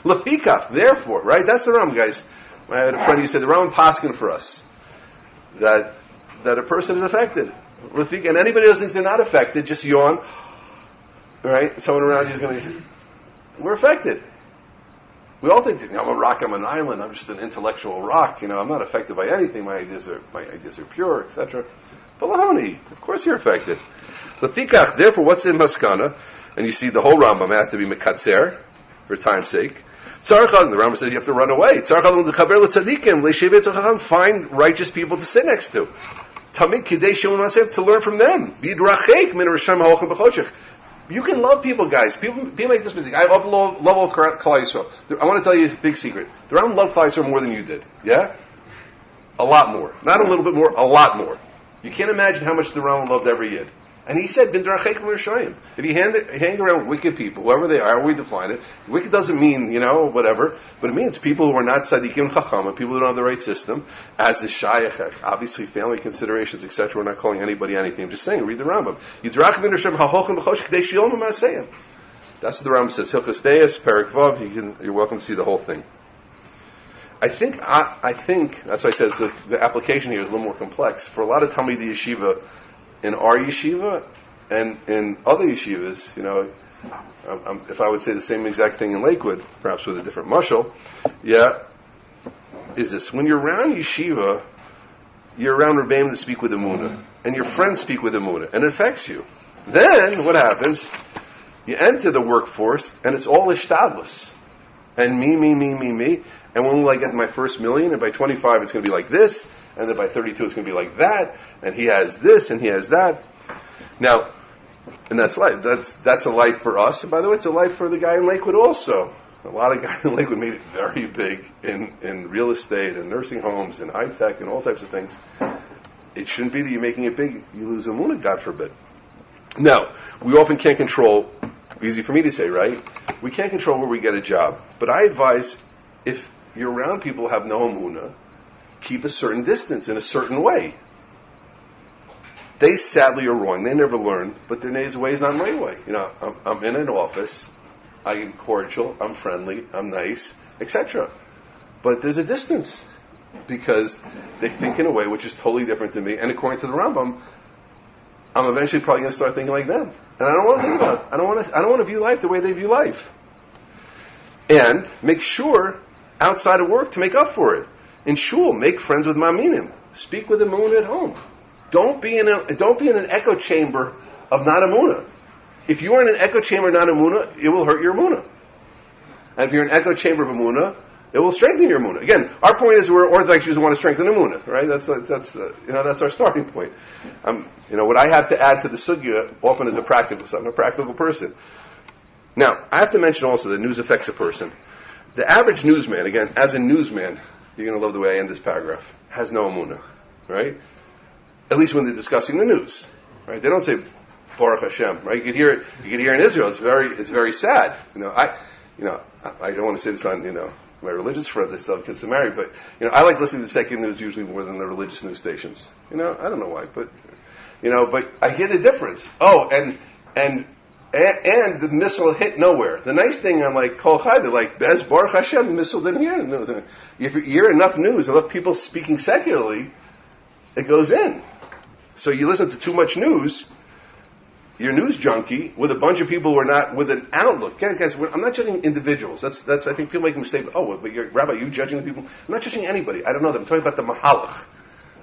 Lefikach, therefore, right? That's the Ram, guys. I had a friend who said the Ram paskin for us that a person is affected. Lefikach, and anybody else thinks they're not affected, just yawn. Right? Someone around you is going to. We're affected. We all think, I'm a rock, I'm an island, I'm just an intellectual rock, I'm not affected by anything, my ideas are pure, etc. Baloney, of course you're affected. Lafikach, therefore, what's in Maskana? And you see the whole Rambam had to be Mekatzer, for time's sake. Tzarchal, the Rambam says you have to run away. Find righteous people to sit next to. Tamik Kidei Shemon to learn from them. Bidrachek min Risham Ha'ochem B'choshech. You can love people, guys. People make this mistake. I love Klal Yisrael. I want to tell you a big secret. The Rambam loved Klal Yisrael more than you did. Yeah? A lot more. Not a little bit more, a lot more. You can't imagine how much the Rambam loved every Yid. And he said, if you hang around with wicked people, whoever they are, we define it. Wicked doesn't mean, whatever, but it means people who are not tzaddikim chachama, people who don't have the right system, as is shayach, obviously family considerations, etc. We're not calling anybody anything. I'm just saying, read the Rambam. That's what the Rambam says. Hilchos Deis, Perek Vav, you're welcome to see the whole thing. I think, that's why I said the application here is a little more complex. For a lot of Talmidei Yeshiva, in our yeshiva and in other yeshivas, if I would say the same exact thing in Lakewood, perhaps with a different mashal, is this: when you're around yeshiva, you're around Rabbeim to speak with Emuna, and your friends speak with Emuna, and it affects you. Then what happens? You enter the workforce, and it's all ishtadlus, and me. And when will I get my first million? And by 25, it's going to be like this. And then by 32, it's going to be like that. And he has this, and he has that. Now, and that's life. That's a life for us. And by the way, it's a life for the guy in Lakewood also. A lot of guys in Lakewood made it very big in real estate and nursing homes and high tech and all types of things. It shouldn't be that you're making it big. You lose Emuna, God forbid. Now, we often can't control. Easy for me to say, right? We can't control where we get a job. But I advise, if you're around people who have no Emuna, keep a certain distance in a certain way. They sadly are wrong. They never learn, but their way is not my way. I'm in an office. I am cordial. I'm friendly. I'm nice, etc. But there's a distance because they think in a way which is totally different to me. And according to the Rambam, I'm eventually probably going to start thinking like them. And I don't want to think about it. I don't want to view life the way they view life. And make sure outside of work to make up for it. In shul, make friends with ma'aminim. Speak with Emuna at home. Don't be in an echo chamber of not Emuna. If you are in an echo chamber of not Emuna, it will hurt your Emuna. And if you're in an echo chamber of Emuna, it will strengthen your Emuna. Again, our point is we're Orthodox Jews who want to strengthen Emuna, right? That's our starting point. What I have to add to the sugya often is a practical something. I'm a practical person. Now, I have to mention also that news affects a person. The average newsman, again, as a newsman, you're going to love the way I end this paragraph, has no Emuna, right? At least when they're discussing the news, right? They don't say Baruch Hashem, right? You could hear in Israel. It's very sad. I don't want to say this on my religious friends. I still have kids to marry, but I like listening to secular news usually more than the religious news stations. I don't know why, but I hear the difference. Oh, and the missile hit nowhere. The nice thing on Kol Chai, they're like, Bez Baruch Hashem, the missile didn't hear it. If you hear enough news, enough people speaking secularly, it goes in. So you listen to too much news, you're a news junkie with a bunch of people who are not with an outlook. Guys, I'm not judging individuals. That's I think people make a mistake. Oh, but Rabbi, you judging the people? I'm not judging anybody. I don't know them. I'm talking about the mahalach.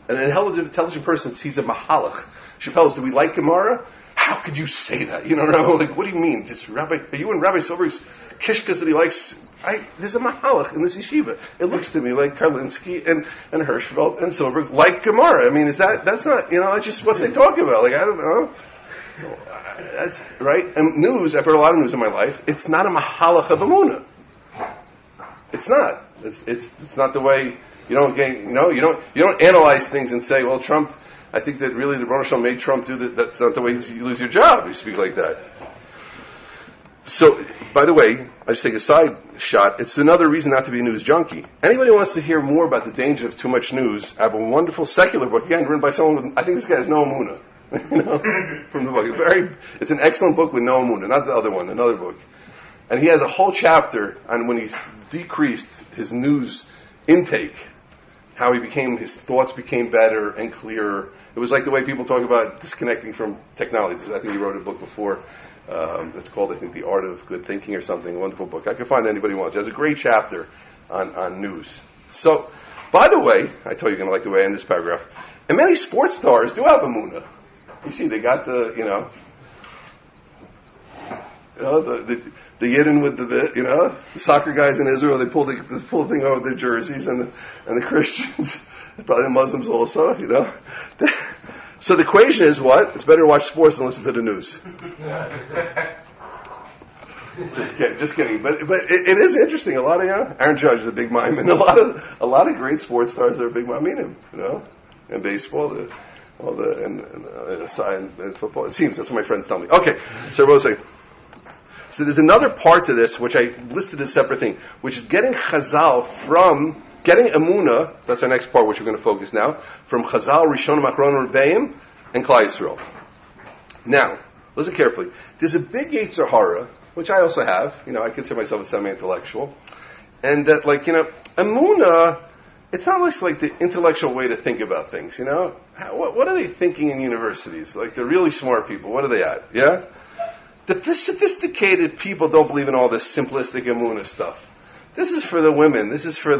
And an intelligent person sees a mahalach. Shapell, do we like Gemara? How could you say that? Like, what do you mean? Just Rabbi, are you and Rabbi Silver's kishkas that he likes? There's a mahalach in this yeshiva. It looks to me like Karlinsky and Hirschfeld and Silberg like Gemara. I mean, that's not, that's just what they talk about. Like, I don't know. That's right. And news, I've heard a lot of news in my life. It's not a mahalach of Emuna. It's not. It's not the way, you don't analyze things and say, well, Trump, I think that really the Rosh Hashanah made Trump do that. That's not the way you lose your job. You speak like that. So, by the way, I just take a side shot. It's another reason not to be a news junkie. Anybody who wants to hear more about the danger of too much news, I have a wonderful secular book, again, written by someone with, I think this guy has no Emuna. From the book. It's an excellent book with no Emuna, not the other one, another book. And he has a whole chapter on when he decreased his news intake, how his thoughts became better and clearer. It was like the way people talk about disconnecting from technology. I think he wrote a book before. It's called, I think, The Art of Good Thinking or something. A wonderful book. I can find anybody who wants. It has a great chapter on news. So, by the way, I told you you're going to like the way I end this paragraph. And many sports stars do have Emuna. You see, they got the Yidden with the soccer guys in Israel. They pull the thing over their jerseys, and the Christians, probably the Muslims also. So the equation is what? It's better to watch sports than listen to the news. Just kidding. But it is interesting. A lot of Aaron Judge is a big mime, and a lot of great sports stars are a big mime. I mean him, and baseball. And football. It seems that's what my friends tell me. Okay, so what was I saying? So there's another part to this which I listed as a separate thing, which is getting Chazal from getting Emuna. That's our next part, which we're going to focus now from Chazal, Rishonim, Achronim, Rabbeim, and Klal Yisrael. Now, listen carefully. There's a big Yetzer Hara, which I also have. I consider myself a semi-intellectual, and that Emuna. It's not like the intellectual way to think about things, What are they thinking in universities? Like the really smart people, what are they at? Yeah? The sophisticated people don't believe in all this simplistic Emuna stuff. This is for the women. This is for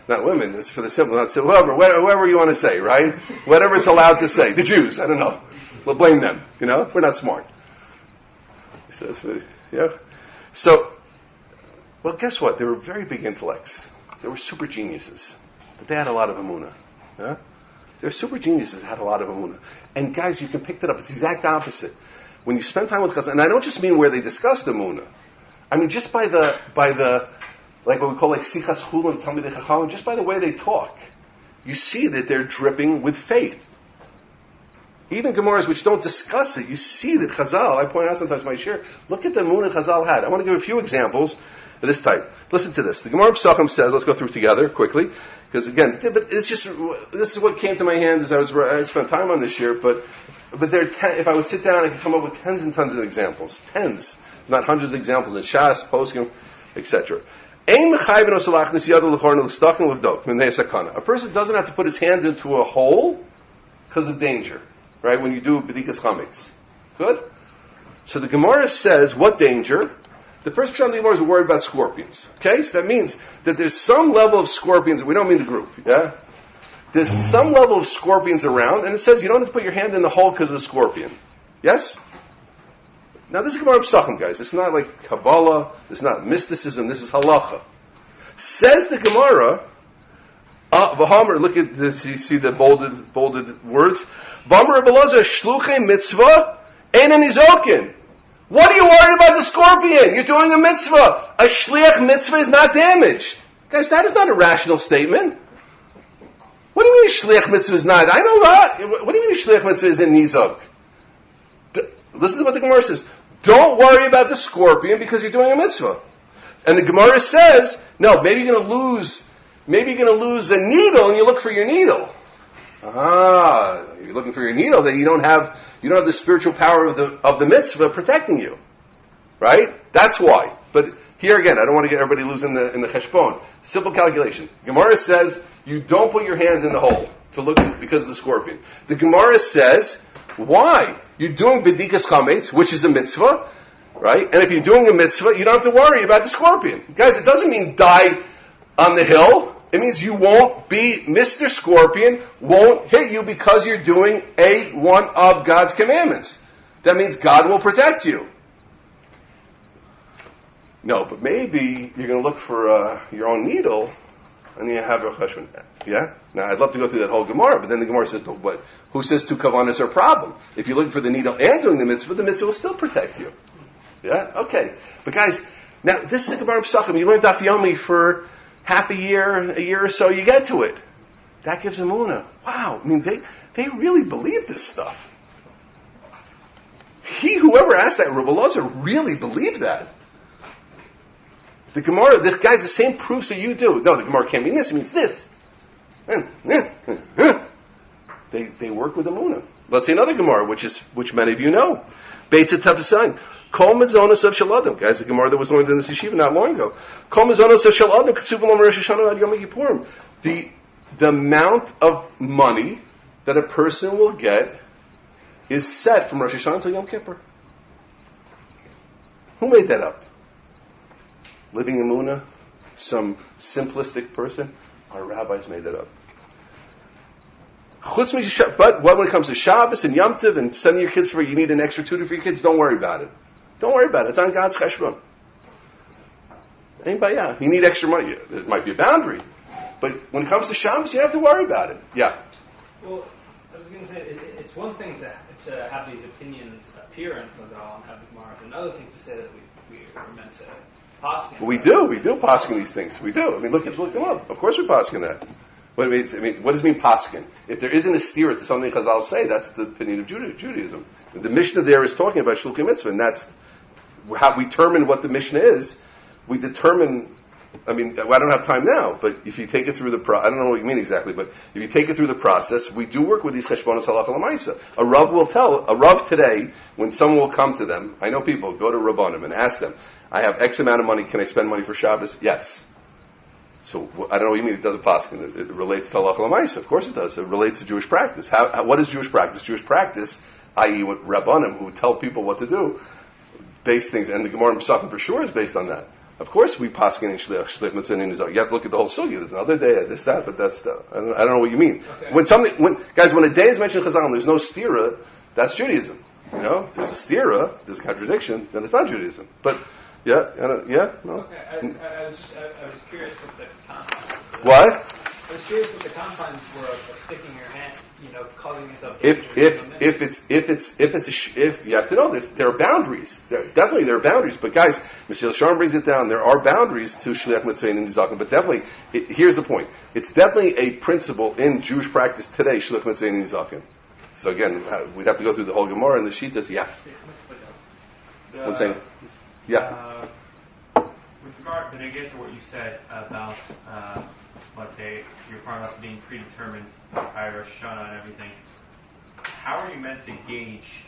not women, this is for the simple, not simple, whoever you want to say, right? Whatever it's allowed to say. The Jews, I don't know. We'll blame them, We're not smart. So, well, guess what? They were very big intellects. They were super geniuses. But they had a lot of Emuna. Yeah? They're super geniuses that had a lot of Emuna. And guys, you can pick that up. It's the exact opposite. When you spend time with Chazal, and I don't just mean where they discussed Emuna. I mean just by the like what we call Sichas Chulin, Talmidei Chachamim, just by the way they talk, you see that they're dripping with faith. Even Gemaras which don't discuss it, you see that Chazal, I point out sometimes in my share, look at the Emuna Chazal had. I want to give a few examples of this type. Listen to this. The Gemara Pesachim says, let's go through it together quickly, because again, but it's just, this is what came to my hand as I spent time on this year, but there if I would sit down, I could come up with tens and tons of examples. Tens, not hundreds of examples in Shas, Poskim, etc. A person doesn't have to put his hand into a hole because of danger, right? When you do B'dikas Chametz. Good? So the Gemara says, what danger? The first Pshat of the Gemara is worried about scorpions. Okay? So that means that there's some level of scorpions, we don't mean the group, yeah? There's some level of scorpions around, and it says you don't have to put your hand in the hole because of the scorpion. Yes? Now this is Gemara Pesachim, guys. It's not like Kabbalah, it's not mysticism, this is halacha. Says the Gemara, V'hamar, look at this, you see the bolded words. V'hamar Abelazar, shluchei mitzvah, ein nizokin. What are you worried about the scorpion? You're doing a mitzvah. A shliach mitzvah is not damaged. Guys, that is not a rational statement. What do you mean a shliach mitzvah is not? I know that. What do you mean a shliach mitzvah is in nizok? Listen to what the Gemara says. Don't worry about the scorpion because you're doing a mitzvah. And the Gemara says, no, maybe you're going to lose a needle and you look for your needle. You're looking for your needle, then you don't have the spiritual power of the mitzvah protecting you. Right? That's why. But here again, I don't want to get everybody losing in the cheshbon. Simple calculation. Gemara says you don't put your hand in the hole to look because of the scorpion. The Gemara says Why? You're doing bedikas chametz, which is a mitzvah, right? And if you're doing a mitzvah, you don't have to worry about the scorpion. Guys, it doesn't mean die on the hill. It means you won't be, Mr. Scorpion won't hit you because you're doing one of God's commandments. That means God will protect you. No, but maybe you're going to look for your own needle and you have a cheshbon. Yeah? Now, I'd love to go through that whole Gemara, but then the Gemara says, but who says two kavanas are a problem? If you're looking for the needle and doing the mitzvah will still protect you. Yeah? Okay. But guys, now, this is the Gemara Pesachim. You learned Daf Yomi for half a year or so, you get to it. That gives Emuna. Wow. I mean, they really believe this stuff. Whoever asked that, Rabbi Loza, really believed that. The Gemara, this guy's the same proofs that you do. No, the Gemara can't mean this, it means this. They work with Emuna. Let's see another Gemara, which many of you know. Beitza Tapasan. Kol Mizonos of Shaladim. Guys, the Gemara that was learned in the Yeshiva not long ago. Kol Mizonos of Shaladim. K'tsuv Rosh Hashanah ad Yom Kippurim. The amount of money that a person will get is set from Rosh Hashanah until Yom Kippur. Who made that up? Living Emuna? Some simplistic person? Our rabbis made that up. But when it comes to Shabbos and Yom Tov and sending your kids you need an extra tutor for your kids, don't worry about it. Don't worry about it. It's on God's cheshbon. Anybody? Yeah. You need extra money. It might be a boundary. But when it comes to Shabbos, you don't have to worry about it. Yeah. Well, I was going to say, it's one thing to have these opinions appear in Chazal and have the Gemara. It's another thing to say that we are meant to paskin. We do paskin these things. We do. I mean, look them up. Of course we're paskin that. What does it mean paskin? If there isn't a steer to something Chazal say, that's the opinion of Judaism. The Mishnah there is talking about Shulchan Mitzvah, and that's how we determine what the Mishnah is. We determine, I don't have time now, but if you take it through I don't know what you mean exactly, but if you take it through the process, we do work with these cheshbonos halacha l'maisa. A Rav today, when someone will come to them, I know people, go to Rabbanim and ask them, I have X amount of money, can I spend money for Shabbos? Yes. So, I don't know what you mean, it doesn't paskin. It relates to halacha l'maisa. Of course it does. It relates to Jewish practice. What is Jewish practice? Jewish practice, i.e. what Rabbanim, who tell people what to do, base things, and the Gemara Pesachim for sure is based on that. Of course we paskin in shlich mitzvah in Nizak. You have to look at the whole sugya. There's another day, this, that, but that's I don't know what you mean. Okay. When a day is mentioned in Chazal and there's no stira, that's Judaism. You know, if there's a stira, there's a contradiction, then it's not Judaism. But, no? Okay, I was curious what the confines were. What? I was curious what the confines were of sticking your hand, causing yourself. If you have to know this, there are boundaries. There are boundaries. But guys, Mr. Sharm brings it down. There are boundaries to shliach mitzvah and nizakim. But definitely, here's the point. It's definitely a principle in Jewish practice today, shliach mitzvah and nizakim. So again, we'd have to go through the whole Gemara and the Shitas. Yeah. One second. Yeah. With regard, to get to what you said about, let's say, your parnas being predetermined by Rosh Hashanah and everything, how are you meant to gauge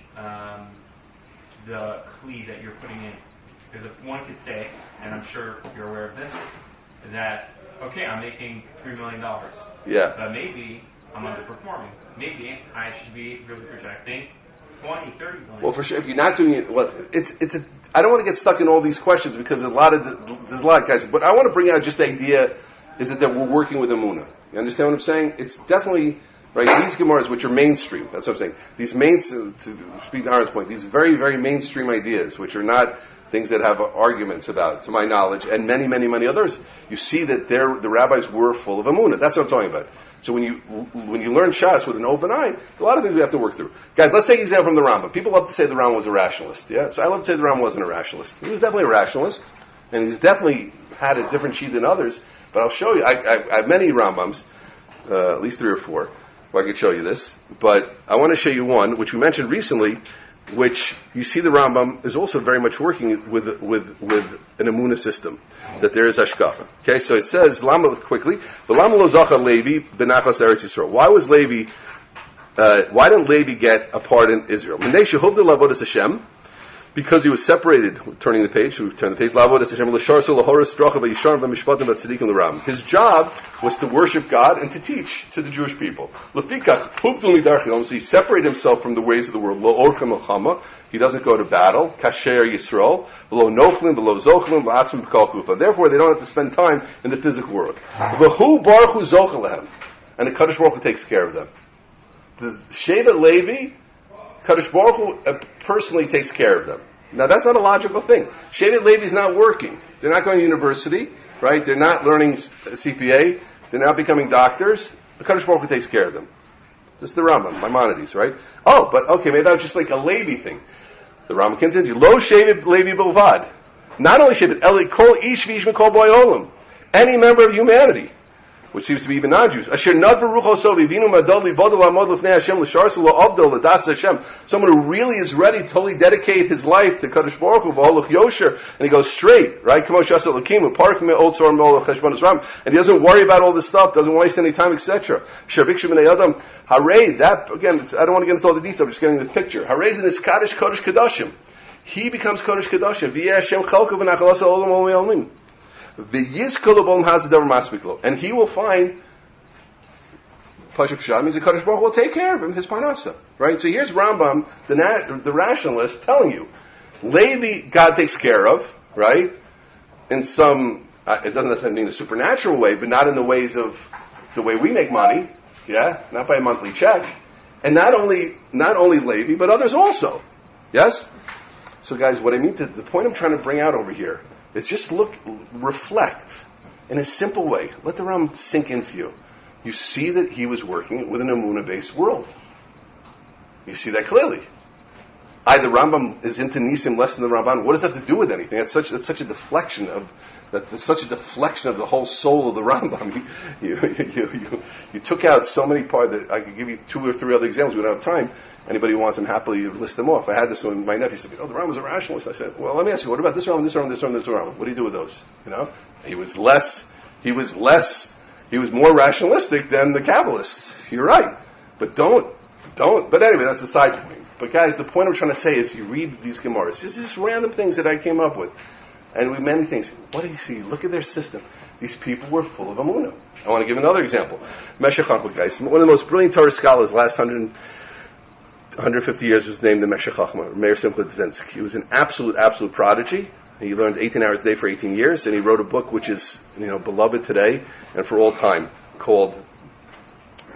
the kli that you're putting in? Because if one could say, and I'm sure you're aware of this, that, okay, I'm making $3 million. Yeah. But maybe I'm underperforming. Maybe I should be really projecting 20, 30 million. Well, for sure, if you're not doing it, I don't want to get stuck in all these questions because there's a lot of guys, but I want to bring out just the idea is that we're working with Emuna. You understand what I'm saying? It's definitely, right, these Gemaras, which are mainstream, that's what I'm saying. These to speak to Aaron's point, these very, very mainstream ideas, which are not things that have arguments about, to my knowledge, and many, many, many others, you see that the rabbis were full of Emuna. That's what I'm talking about. So when you learn Shas with an open eye, a lot of things we have to work through. Guys, let's take an example from the Rambam. People love to say the Rambam was a rationalist. Yeah, so I love to say the Rambam wasn't a rationalist. He was definitely a rationalist, and he's definitely had a different sheet than others. But I'll show you. I have many Rambams, at least 3 or 4, where I could show you this. But I want to show you one, which we mentioned recently, which you see the Rambam is also very much working with an Emuna system, that there is Hashkafa. Okay, so it says, Lama, quickly, Lama lo zacha Levi benachlas Eretz Yisrael. Why didn't Levi get a part in Israel? Mendei shehovda lavodas Hashem, because he was separated, turning the page, we turn the page, his job was to worship God and to teach to the Jewish people. He separated himself from the ways of the world. He doesn't go to battle. Kasher Yisrael. Therefore, they don't have to spend time in the physical world. And the Kadosh Baruch Hu takes care of them. The Shevet Levi, Kadosh Baruch Hu personally takes care of them. Now that's not a logical thing. Shevet Levi is not working. They're not going to university, right? They're not learning CPA. They're not becoming doctors. The Kadosh Baruch Hu takes care of them. This is the Rambam, Maimonides, right? Oh, but okay, maybe that was just like a Levi thing. The Rambam continues, Lo Shevet Levi Bilvad. Not only Shevet, Eli Kol Ish Vish Mikol Boi Olam. Any member of humanity, which seems to be even non-Jews. Someone who really is ready to totally dedicate his life to Kadosh Baruch Hu, and he goes straight, right? And he doesn't worry about all this stuff, doesn't waste any time, etc. That, again, I don't want to get into all the details, I'm just getting the picture. Hare's in this Kodesh Kodashim. He becomes Kodesh Kodashim. And he will find, Pashup Shah means the Kadosh Baruch will take care of him, his Parnasa. Right? So here's Rambam, the rationalist, telling you, Levi, God takes care of, right? In some, it doesn't necessarily mean a supernatural way, but not in the ways of the way we make money, yeah? Not by a monthly check. And not only Levi, but others also. Yes? So guys, the point I'm trying to bring out over here is just reflect in a simple way. Let the Ram sink into you. You see that he was working with an Emuna-based world. You see that clearly. The Rambam is into Nisim less than the Ramban. What does that have to do with anything? That's such a deflection of the whole soul of the Rambam. You took out so many parts that I could give you 2 or 3 other examples. We don't have time. Anybody who wants them, happily list them off. I had this one. My nephew said, "Oh, the Rambam is a rationalist." I said, "Well, let me ask you, what about this Rambam, this Rambam, this Rambam, this Rambam? What do you do with those?" He was more rationalistic than the Kabbalists. You're right, but don't. But anyway, that's a side point. But guys, the point I'm trying to say is, you read these Gemaras. It's just random things that I came up with, and with many things. What do you see? Look at their system. These people were full of Emuna. I want to give another example. Meshech Chochmah, guys, one of the most brilliant Torah scholars last 150 years was named the Meshech Chochmah, Meir Simcha Dvinsky. He was an absolute prodigy. He learned 18 hours a day for 18 years, and he wrote a book which is, beloved today and for all time, called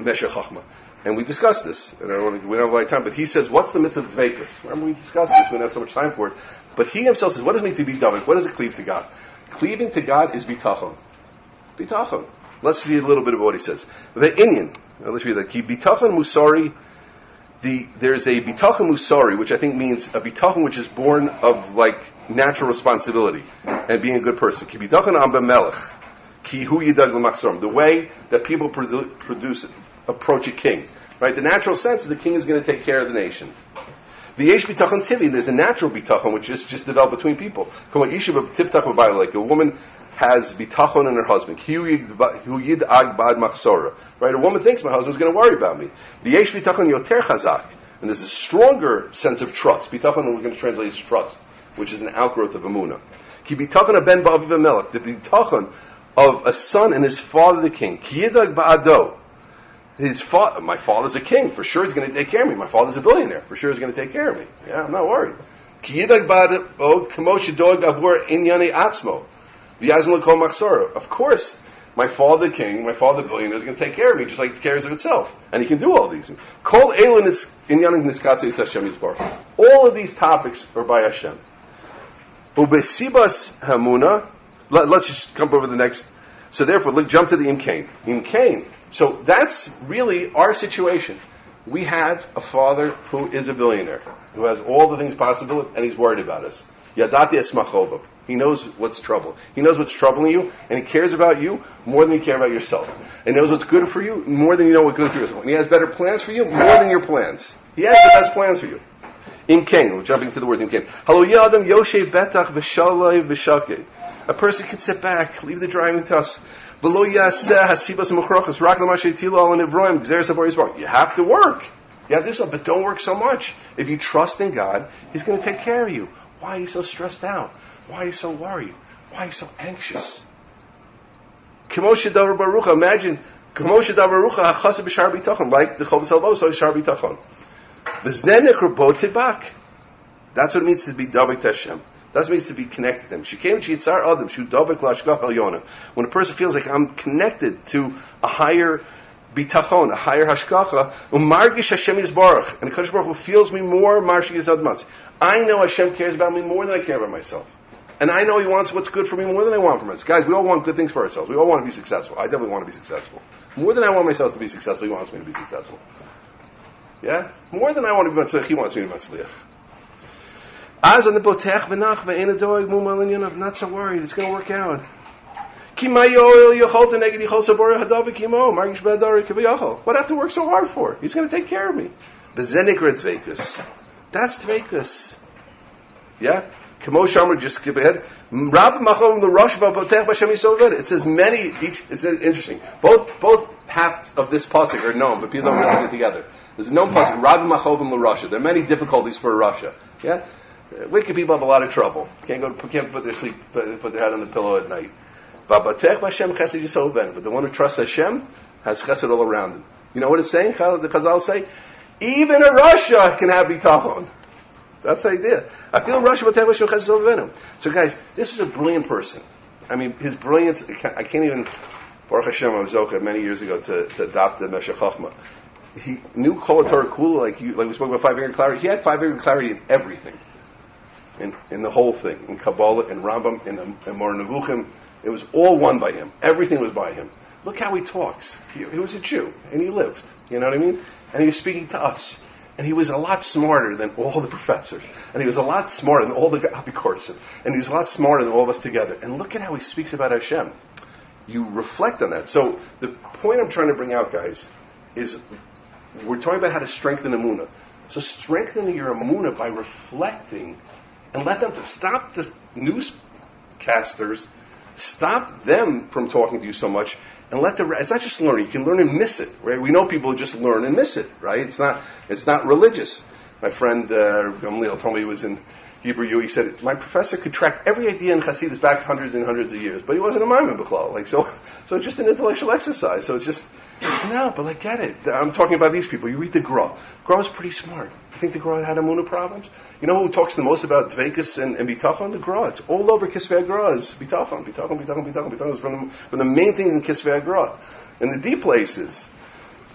Meshech Chochmah. And we discussed this, and we don't have a lot of time, but he says, what's the mitzvah of Dveikus? Remember, we discussed this, we don't have so much time for it. But he himself says, what does it mean to be David? What does it cleave to God? Cleaving to God is bitachon. Bitachon. Let's see a little bit of what he says. The Inyan, let's read that. Ki bitachon musari, there's a bitachon musari, which I think means a bitachon which is born of natural responsibility and being a good person. Ki bitachon am b'melech, ki hu yidag l'machzorim. The way that people approach a king, right? The natural sense is the king is going to take care of the nation. The yesh bitachon tivi, there's a natural bitachon which is just developed between people. Like a woman has bitachon in her husband. Right? A woman thinks my husband's going to worry about me. The yesh bitachon yoter chazak, and there's a stronger sense of trust. Bitachon, we're going to translate as trust, which is an outgrowth of Emuna. Ki bitachon ben ba'aviv melech, the bitachon of a son and his father the king. Ki yidag ba'ado. My father's a king. For sure he's going to take care of me. My father's a billionaire. For sure he's going to take care of me. Yeah, I'm not worried. Of course, my father the king, my father the billionaire is going to take care of me just like he cares of itself. And he can do all these. All of these topics are by Hashem. Let's just come over the next. So therefore, jump to the Imkain. Imkain. So that's really our situation. We have a father who is a billionaire, who has all the things possible, and he's worried about us. Yadati esmachovav. He knows what's trouble. He knows what's troubling you, and he cares about you more than you care about yourself. And he knows what's good for you more than you know what's good for yourself. And he has better plans for you more than your plans. He has the best plans for you. Imkain. We're jumping to the word Imkain. Halo yadam yoshev betach v'shaloi v'shakeh. A person can sit back, leave the driving test. You have to work. You have to do something, but don't work so much. If you trust in God, He's going to take care of you. Why are you so stressed out? Why are you so worried? Why are you so anxious? K'moshe davar barucha. Imagine k'moshe davar barucha hachasa b'shar bitachon, like the Chovos HaLevavos so shar bitachon. V'znenek rabot tibak. That's what it means to be davik to Hashem. That's what it means to be connected to Him. Shekem chitzar adam shu davik lashkach alyona. When a person feels like I'm connected to a higher bitachon, a higher hashkacha, umargish Hashem yisbarach, and the Kadosh Baruch Hu feels me more. Marshi yizadmatz. I know Hashem cares about me more than I care about myself. And I know He wants what's good for me more than I want for myself. Guys, we all want good things for ourselves. We all want to be successful. I definitely want to be successful. More than I want myself to be successful, He wants me to be successful. Yeah? More than I want to be matzliach, He wants me to be matzliach. Az on the botech v'nach v'ein adoig mumal inyan. I'm not so worried. It's going to work out. Ki mayoil yocholta neged yichol sabor hadavik yimo margish b'adari kiviyachol. What do I have to work so hard for? He's going to take care of me. B'zenik redveikus. That's dveikus. Yeah? Kamo Shamar, just skip ahead. Rabbi Machom the Rosh B'Avotech B'Shem Yisoved. It says many. It's interesting. Both halves of this pasuk are known, but people don't really get together. There's a known pasuk. Rabbi Machom the Rasha. There are many difficulties for a Rasha. Yeah, wicked people have a lot of trouble. Can't put their head on the pillow at night. V'Avotech B'Shem Chesed Yisoved. But the one who trusts Hashem has Chesed all around him. You know what it's saying? The Chazal say, even a Rasha can have bitachon. That's the idea. I feel Rosh Hashem Chesed Ovenu. So guys, this is a brilliant person. I mean, his brilliance, I can't even, Baruch Hashem, I was Zocha many years ago to adopt the Meshech Chochmah. He knew Kol Torah Kula, like we spoke about 5-finger clarity. He had 5-finger clarity in everything. In the whole thing. In Kabbalah, in Rambam, in Mor Nevuchim. It was all one by him. Everything was by him. Look how he talks. He was a Jew, and he lived. You know what I mean? And he was speaking to us. And he was a lot smarter than all the professors. And he was a lot smarter than all the Apikorsim. And he was a lot smarter than all of us together. And look at how he speaks about Hashem. You reflect on that. So the point I'm trying to bring out, guys, is we're talking about how to strengthen Emuna. So strengthening your Emuna by reflecting and let them stop the newscasters, stop them from talking to you so much, and it's not just learning. You can learn and miss it, right? We know people who just learn and miss it, right? It's not religious. My friend Gamliel told me he was in Hebrew U. He said, my professor could track every idea in Hasidus back hundreds and hundreds of years, but he wasn't a Maimon B'chlal. So it's just an intellectual exercise. So it's just, no, but I get it. I'm talking about these people. You read the Gra. Gra is pretty smart. You think the Gra had Emuna problems? You know who talks the most about Dveikus and Bitachon? The Gra. It's all over Kisvei Gra is Bitachon. Bitachon is one of the main things in Kisvei Gra. In the deep places,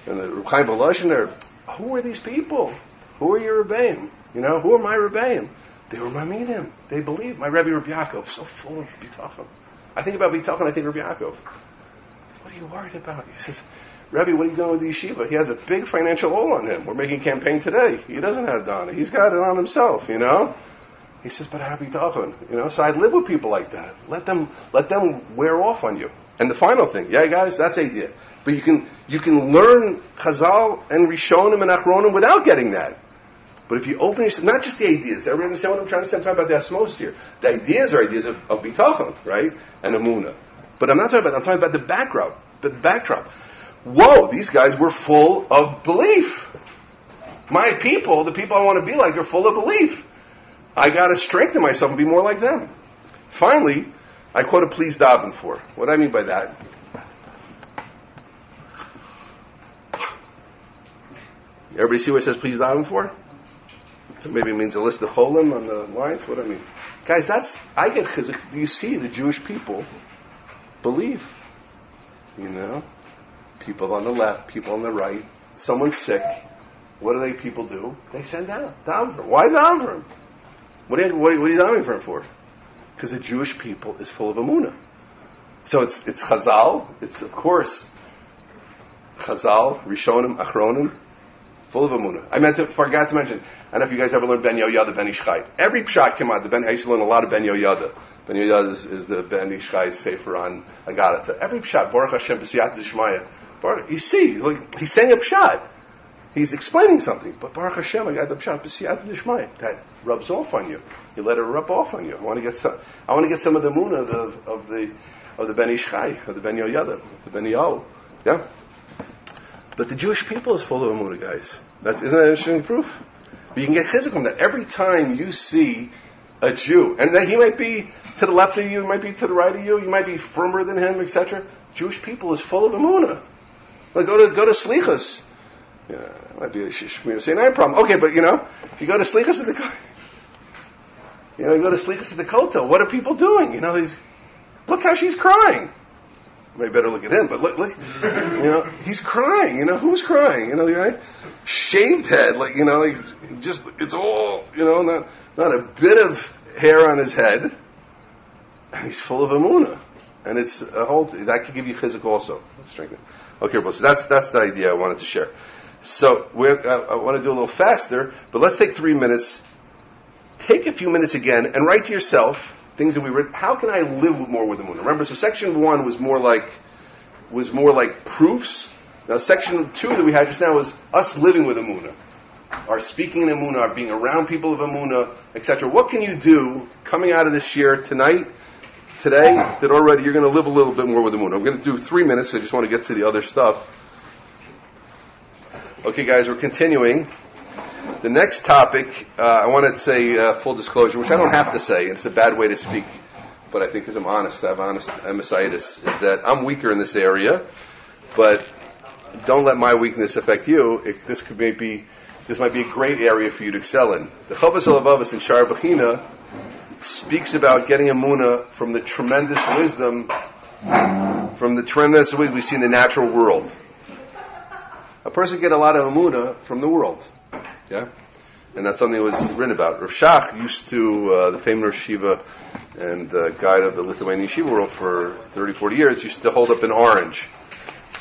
and the Chaim Volozhiner, who are these people? Who are your Rabbeim? You know, who are my Rabbeim? They were Mamidim. They believe. My Rebbe Rabbi Yaakov, so full of Bitachon. I think about Bitachon, I think Rabbi Yaakov. What are you worried about? He says, Rebbe, what are you doing with the yeshiva? He has a big financial hole on him. We're making a campaign today. He doesn't have Donna. He's got it on himself, you know? He says, but I have Bitachon, you know? So I live with people like that. Let them wear off on you. And the final thing, yeah, guys, that's the idea. But you can learn Chazal and Rishonim and Achronim without getting that. But if you open yourself, not just the ideas, everybody understand what I'm trying to say? I'm talking about the osmosis here. The ideas are ideas of Bitachon, right? And Emuna. But I'm talking about the backdrop. Whoa, these guys were full of belief. My people, the people I want to be like, they're full of belief. I got to strengthen myself and be more like them. Finally, I quote a please daven for. What do I mean by that? Everybody see what it says please daven for? So maybe it means a list of cholim on the lines. What do I mean? Guys, I get chizuk. You see the Jewish people believe. You know? People on the left, people on the right. Someone's sick. What do people do? They send out daven for him. Why daven for him? What are you davening for him for? Because the Jewish people is full of Emuna. So it's Chazal. It's, of course, Chazal, Rishonim, Achronim, full of Emuna. Forgot to mention, I don't know if you guys ever learned Ben Yoyada, Ben Ishchai. Every pshat came out. I used to learn a lot of Ben Yoyada. Ben Yoyada is the Ben Ishchai sefer on Agadata. Every pshat, Baruch Hashem, B'siyata D'Shmaya. You see, he's saying a pshat. He's explaining something. But Baruch Hashem, I got the pshat, B'siyata D'Shmaya. That rubs off on you. You let it rub off on you. I want to get some of the Emuna of the Ben Ishchai, of the Ben Yoyada, the Ben Yahu. Yeah? But the Jewish people is full of Emuna, guys. Isn't that interesting proof? But you can get chizuk from that. Every time you see a Jew, and then he might be to the left of you, he might be to the right of you, you might be firmer than him, etc. Jewish people is full of Emuna. Like go to Slichas. Yeah, it might be a Shmir Sinai problem. Okay, but if you go to Slichas at the you go to Slichas at the Kotel, what are people doing? Look how she's crying. Maybe better look at him, but look, he's crying. Who's crying? Right? Shaved head, it's all, not a bit of hair on his head, and he's full of Emuna, and it's a whole that could give you chizuk also, strength. Okay, so that's the idea I wanted to share. So I want to do a little faster, but let's take 3 minutes. Take a few minutes again and write to yourself things that we read. How can I live more with Emuna? Remember, so section 1 was more like proofs. Now, section 2 that we had just now was us living with Emuna, our speaking in Emuna, our being around people of Emuna, etc. What can you do coming out of this year today, that already you're going to live a little bit more with Emuna? I'm going to do 3 minutes. I just want to get to the other stuff. Okay, guys, we're continuing. The next topic, I want to say full disclosure, which I don't have to say, and it's a bad way to speak, but I think because I'm honest, I have honest emisitis, is that I'm weaker in this area, but don't let my weakness affect you. This might be a great area for you to excel in. The Chovas Halavavos in Shar Bechina speaks about getting Emuna from the tremendous wisdom we see in the natural world. A person get a lot of Emuna from the world. Yeah? And that's something that was written about. Rav Shach used to, the famous Rosh Yeshiva and guide of the Lithuanian Yeshiva world for 30, 40 years, used to hold up an orange.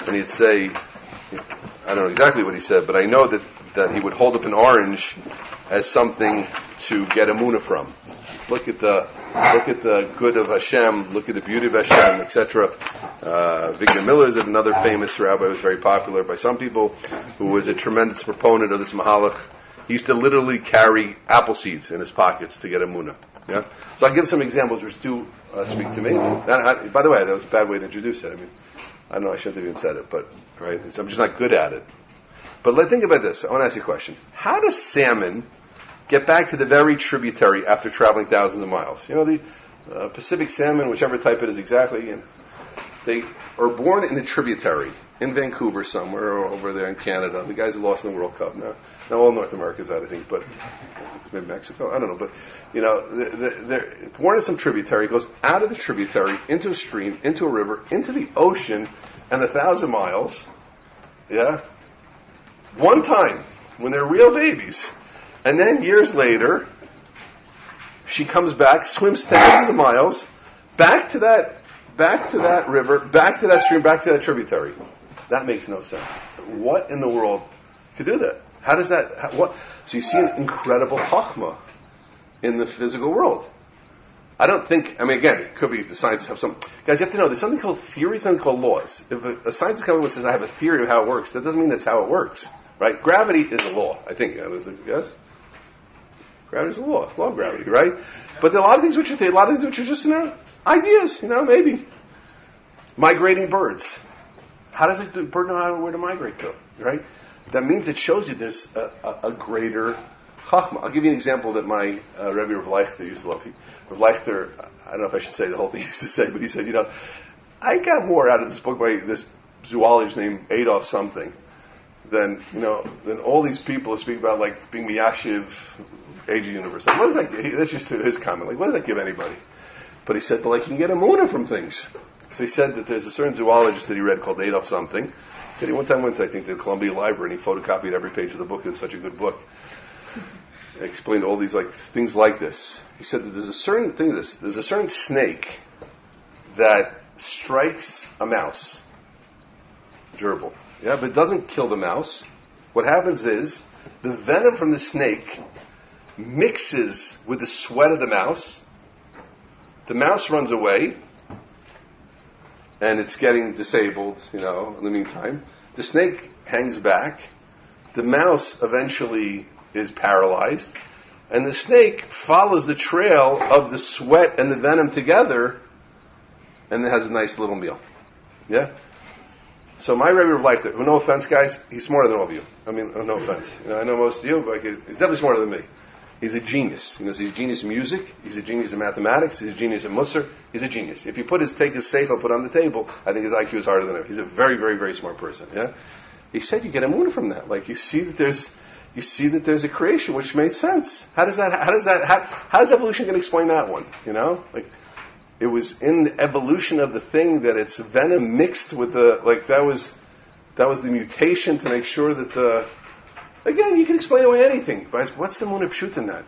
And he'd say, I don't know exactly what he said, but I know that he would hold up an orange as something to get Emuna from. Look at the good of Hashem, look at the beauty of Hashem, etc. Victor Miller is another famous rabbi who was very popular by some people, who was a tremendous proponent of this mahalach. He used to literally carry apple seeds in his pockets to get Emuna. Yeah? So I'll give some examples which do speak to me. By the way, that was a bad way to introduce it. I don't know, I shouldn't have even said it, but right, I'm just not good at it. But let's think about this. I want to ask you a question. How does salmon get back to the very tributary after traveling thousands of miles? The Pacific salmon, whichever type it is exactly, they are born in a tributary in Vancouver somewhere, or over there in Canada. The guys who lost in the World Cup. Now all North America's out, I think, but maybe Mexico. I don't know, but they're born in some tributary, goes out of the tributary into a stream, into a river, into the ocean, and 1,000 miles. Yeah, one time when they're real babies, and then years later, she comes back, swims thousands of miles, back to that river, back to that stream, back to that tributary. That makes no sense. What in the world could do that? How does that? What? So you see an incredible chachma in the physical world. I don't think. Again, it could be the scientists have some. Guys, you have to know there's something called theories, something called laws. If a scientist comes and says, "I have a theory of how it works," that doesn't mean that's how it works, right? Gravity is a law. I think. Yes. Gravity is a law of gravity, right? But there are a lot of things which are just ideas, maybe. Migrating birds. How does a bird know where to migrate to, right? That means it shows you there's a greater chachma. I'll give you an example that my Rebbe Rav Leichter used to love. Rav Leichter, I don't know if I should say the whole thing he used to say, but he said, I got more out of this book by this zoologist named Adolf something than all these people who speak about like being miyashiv, age of universe. Like, what does that give? That's just his comment. Like, what does that give anybody? But he said, but you can get Emuna from things. So he said that there's a certain zoologist that he read called Adolf something. He said he one time went to, I think, the Columbia Library and he photocopied every page of the book. It was such a good book. He explained all these things like this. He said that there's a certain snake that strikes a mouse. Gerbil. Yeah, but it doesn't kill the mouse. What happens is the venom from the snake mixes with the sweat of the mouse. The mouse runs away, and it's getting disabled, in the meantime. The snake hangs back. The mouse eventually is paralyzed. And the snake follows the trail of the sweat and the venom together, and it has a nice little meal. Yeah? So my Rebbe Rav Leichter, who, no offense, guys, he's smarter than all of you. No offense. I know most of you, but he's definitely smarter than me. He's a genius. He's a genius in music. He's a genius in mathematics. He's a genius in Musar. He's a genius. If you take his sefer, put it on the table, I think his IQ is harder than him. He's a very, very, very smart person. Yeah. He said you get Emuna from that. Like you see that there's a creation which made sense. How does evolution going to explain that one? Like it was in the evolution of the thing that its venom mixed with that was the mutation to make sure that again, you can explain away anything. But what's the Emuna Pshut in that?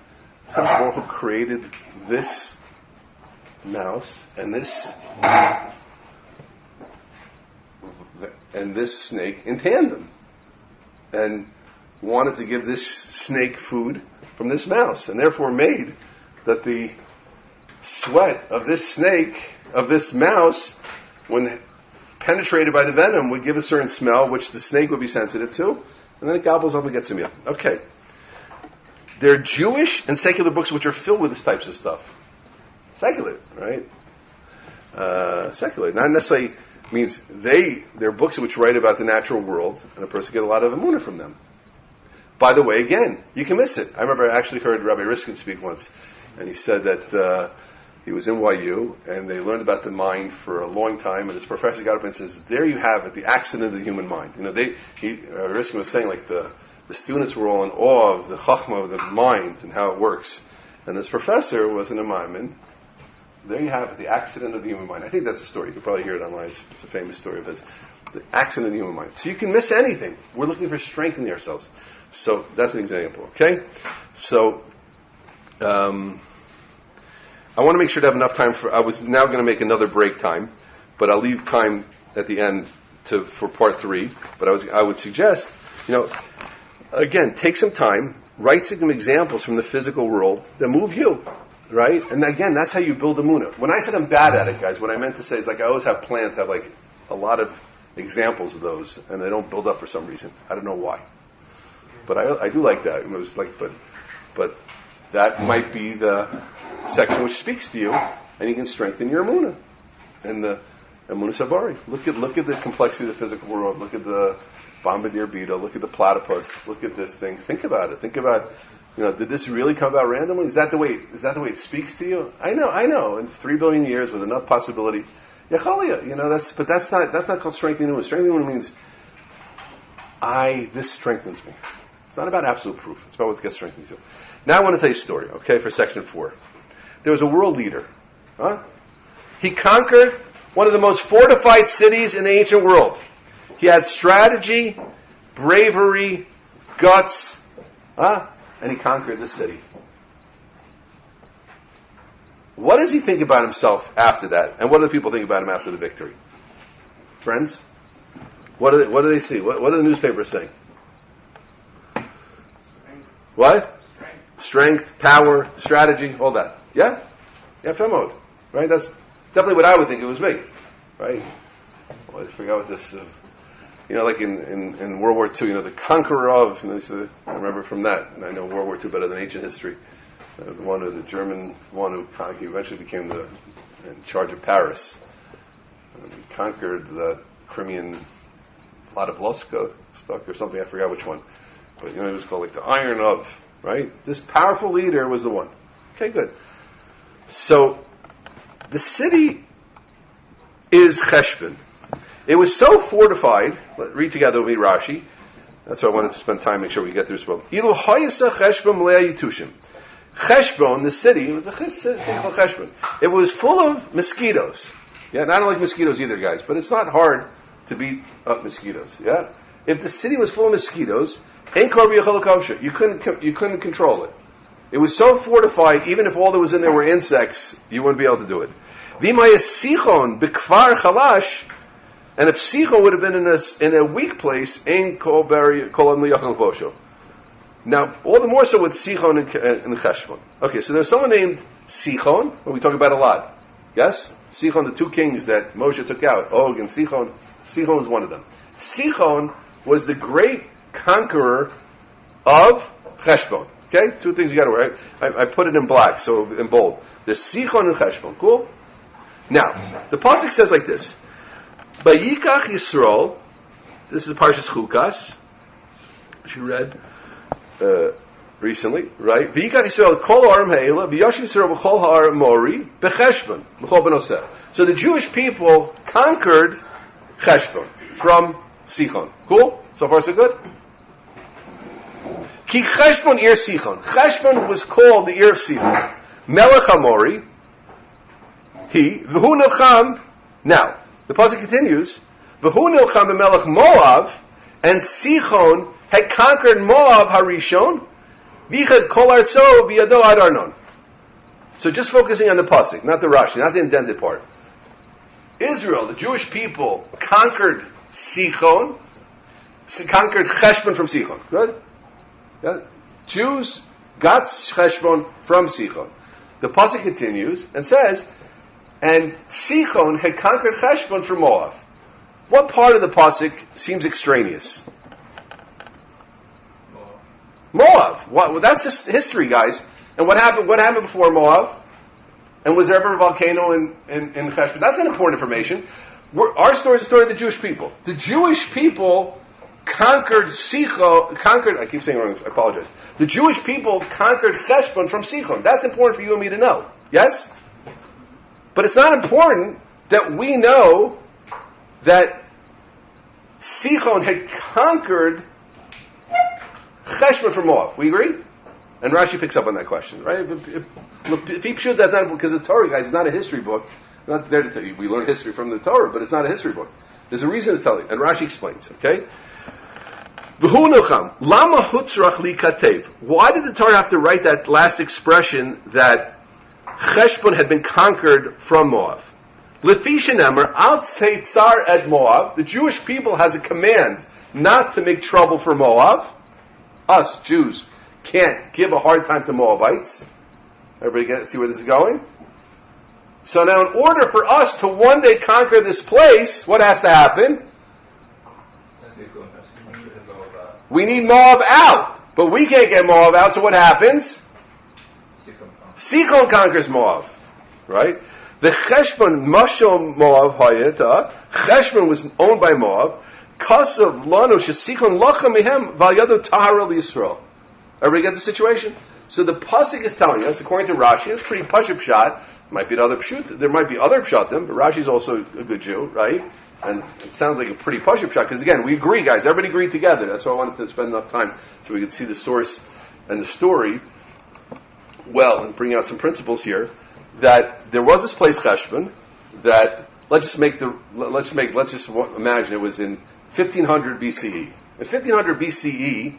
Hakadosh Baruch Hu created this mouse and this snake in tandem, and wanted to give this snake food from this mouse, and therefore made that the sweat of this snake, of this mouse, when penetrated by the venom, would give a certain smell, which the snake would be sensitive to, and then it gobbles up and gets him up. Okay. There are Jewish and secular books which are filled with this types of stuff. Secular, right? Secular. Not necessarily means they're books which write about the natural world, and a person get a lot of Emuna from them. By the way, again, you can miss it. I remember I actually heard Rabbi Riskin speak once, and he said that he was in YU, and they learned about the mind for a long time, and this professor got up and says, there you have it, the accident of the human mind. Riskin was saying, like, the students were all in awe of the chachma of the mind and how it works. And this professor was in a maimon. There you have it, the accident of the human mind. I think that's a story. You can probably hear it online. It's a famous story of his. The accident of the human mind. So you can miss anything. We're looking for strength in ourselves. So that's an example, okay? So I want to make sure to have enough time I was now going to make another break time, but I'll leave time at the end for part 3. But I would suggest, again, take some time, write some examples from the physical world that move you. Right? And again, that's how you build Emuna. When I said I'm bad at it, guys, what I meant to say is like I always have plans, have like a lot of examples of those, and they don't build up for some reason. I don't know why. But I do like that. It was like, but that might be the section which speaks to you, and you can strengthen your Emuna. And the Emuna Savari. Look at the complexity of the physical world. Look at the bombardier beetle. Look at the platypus. Look at this thing. Think about it. Think about, did this really come about randomly? Is that the way it speaks to you? I know. In 3 billion years with enough possibility, Yachalia, that's not called strengthening Emuna. Strengthening Emuna means this strengthens me. It's not about absolute proof. It's about what gets strengthened to you. Now I want to tell you a story, okay, for section 4. There was a world leader. He conquered one of the most fortified cities in the ancient world. He had strategy, bravery, guts, and he conquered the city. What does he think about himself after that? And what do the people think about him after the victory? Friends? What do they see? What do the newspapers say? What? Strength, power, strategy, all that. Yeah? Yeah, Femod. Right? That's definitely what I would think it was me. Right? Well, I forgot what this... like in World War II, the conqueror of, I remember from that, and I know World War II better than ancient history, the German one who eventually became in charge of Paris. He conquered the Crimean Vladivostok or something, I forgot which one. But, it was called like the Iron of, right? This powerful leader was the one. Okay, good. So, the city is Cheshbon. It was so fortified. Read together with me Rashi. That's why I wanted to spend time, make sure we get through this well. Ilu hayasa Cheshbon mlea yitushim. Cheshbon, the city, was a city called Cheshbon. It was full of mosquitoes. Yeah, and I don't like mosquitoes either, guys, but it's not hard to beat up mosquitoes. Yeah, if the city was full of mosquitoes, you couldn't control it. It was so fortified, even if all that was in there were insects, you wouldn't be able to do it. V'imaya sichon b'kvar chalash. And if Sichon would have been in a weak place, now, all the more so with Sichon and Cheshbon. Okay, so there's someone named Sichon, who we talk about a lot. Yes? Sichon, the 2 kings that Moshe took out, Og and Sichon. Sichon was one of them. Sichon was the great conqueror of Cheshbon. Okay? 2 things you got to write. I put it in black, so in bold. There's Sichon and Cheshbon. Cool? Now, the pasuk says like this. Bayikach Yisrael, this is the Parshas Chukas, which you read. recently, right? V'yikat Yisrael kol ha'arim ha'ela, v'yashiv Yisrael b'chol ha'arim mori, b'cheshbon, b'chol b'noseh. So the Jewish people conquered Cheshbon from Sichon. Cool? So far so good? Ki Cheshbon ir Sichon. Cheshbon was called the ear of Sichon. Melech HaMori, he, v'hu nilcham, now, the pasuk continues, v'hu nilcham b'melech Moav, and Sichon had conquered Moav Harishon, v'yichad kol artzo v'yado ad Arnon. So just focusing on the pasuk, not the Rashi, not the indented part. Israel, the Jewish people, conquered Sichon, conquered Cheshbon from Sichon. Good? Yeah. Jews got Cheshbon from Sichon. The pasuk continues and says, and Sichon had conquered Cheshbon from Moav. What part of the pasuk seems extraneous? Moav. Well, that's just history, guys. And what happened? What happened before Moav? And was there ever a volcano in Cheshbon? That's not important information. Our story is the story of the Jewish people. The Jewish people conquered Sichon. I keep saying it wrong. I apologize. The Jewish people conquered Cheshbon from Sichon. That's important for you and me to know. Yes? But it's not important that we know that Sichon had conquered Cheshbon from Moav. We agree? And Rashi picks up on that question, right? If he should, that's not because the Torah, guys, is not a history book. Not there to tell you. We learn history from the Torah, but it's not a history book. There's a reason to tell you, and Rashi explains. Okay. Lama hutzrach li katev. Why did the Torah have to write that last expression that Cheshbon had been conquered from Moav? Lefi shenemer al tzar et Moav. The Jewish people has a command not to make trouble for Moav. Us Jews can't give a hard time to Moabites. Everybody see where this is going? So now, in order for us to one day conquer this place, what has to happen? We need Moab out. But we can't get Moab out, so what happens? Sichon conquers Moab. Right? The Cheshbon Mashal Moab Hayeta. Cheshbon was owned by Moab. Kasav Lanu Shesichon Lacha Mehem Valyadu Tahara Yisrael. Everybody get the situation? So the pasuk is telling us, according to Rashi, it's pretty pashup shot. Might be another pshut. There might be other pshatim, but Rashi's also a good Jew, right? And it sounds like a pretty pashup shot because again, we agree, guys. Everybody agreed together. That's why I wanted to spend enough time so we could see the source and the story. Well, and bring out some principles here. That there was this place Cheshbon that let's just imagine it was in 1500 BCE. In 1500 BCE,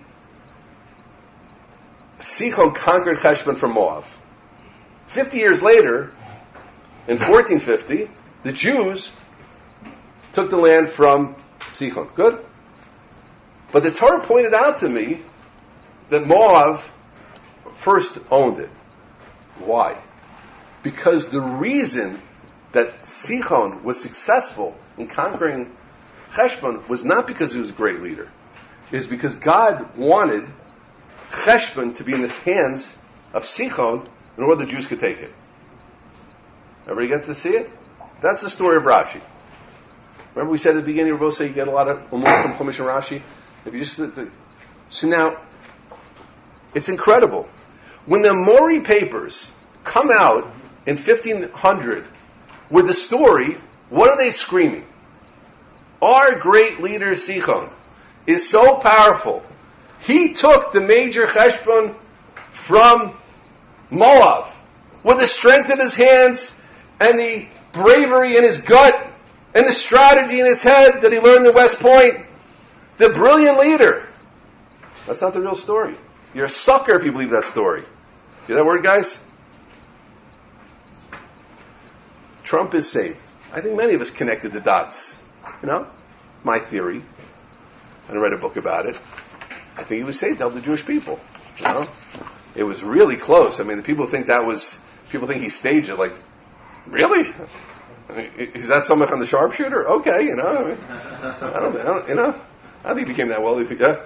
Sichon conquered Cheshbon from Moav. 50 years later, in 1450, the Jews took the land from Sichon. Good? But the Torah pointed out to me that Moav first owned it. Why? Because the reason that Sichon was successful in conquering Cheshbon was not because he was a great leader. It was because God wanted Cheshbon to be in the hands of Sichon in order the Jews could take it. Everybody get to see it? That's the story of Rashi. Remember we said at the beginning, we both say you get a lot of umur from Chumash and Rashi? If you just so now, it's incredible. When the Mori papers come out in 1500 with the story, what are they screaming? Our great leader Sichon is so powerful. He took the major Cheshbon from Moab with the strength in his hands and the bravery in his gut and the strategy in his head that he learned at West Point. The brilliant leader. That's not the real story. You're a sucker if you believe that story. Hear that word, guys? Trump is saved. I think many of us connected the dots. You know? My theory. And I read a book about it. I think he was saved to help the Jewish people. You know? It was really close. I mean, people think he staged it. Like, really? I mean, is that something on the sharpshooter? Okay, you know. I mean, I don't think he became that wealthy. Yeah.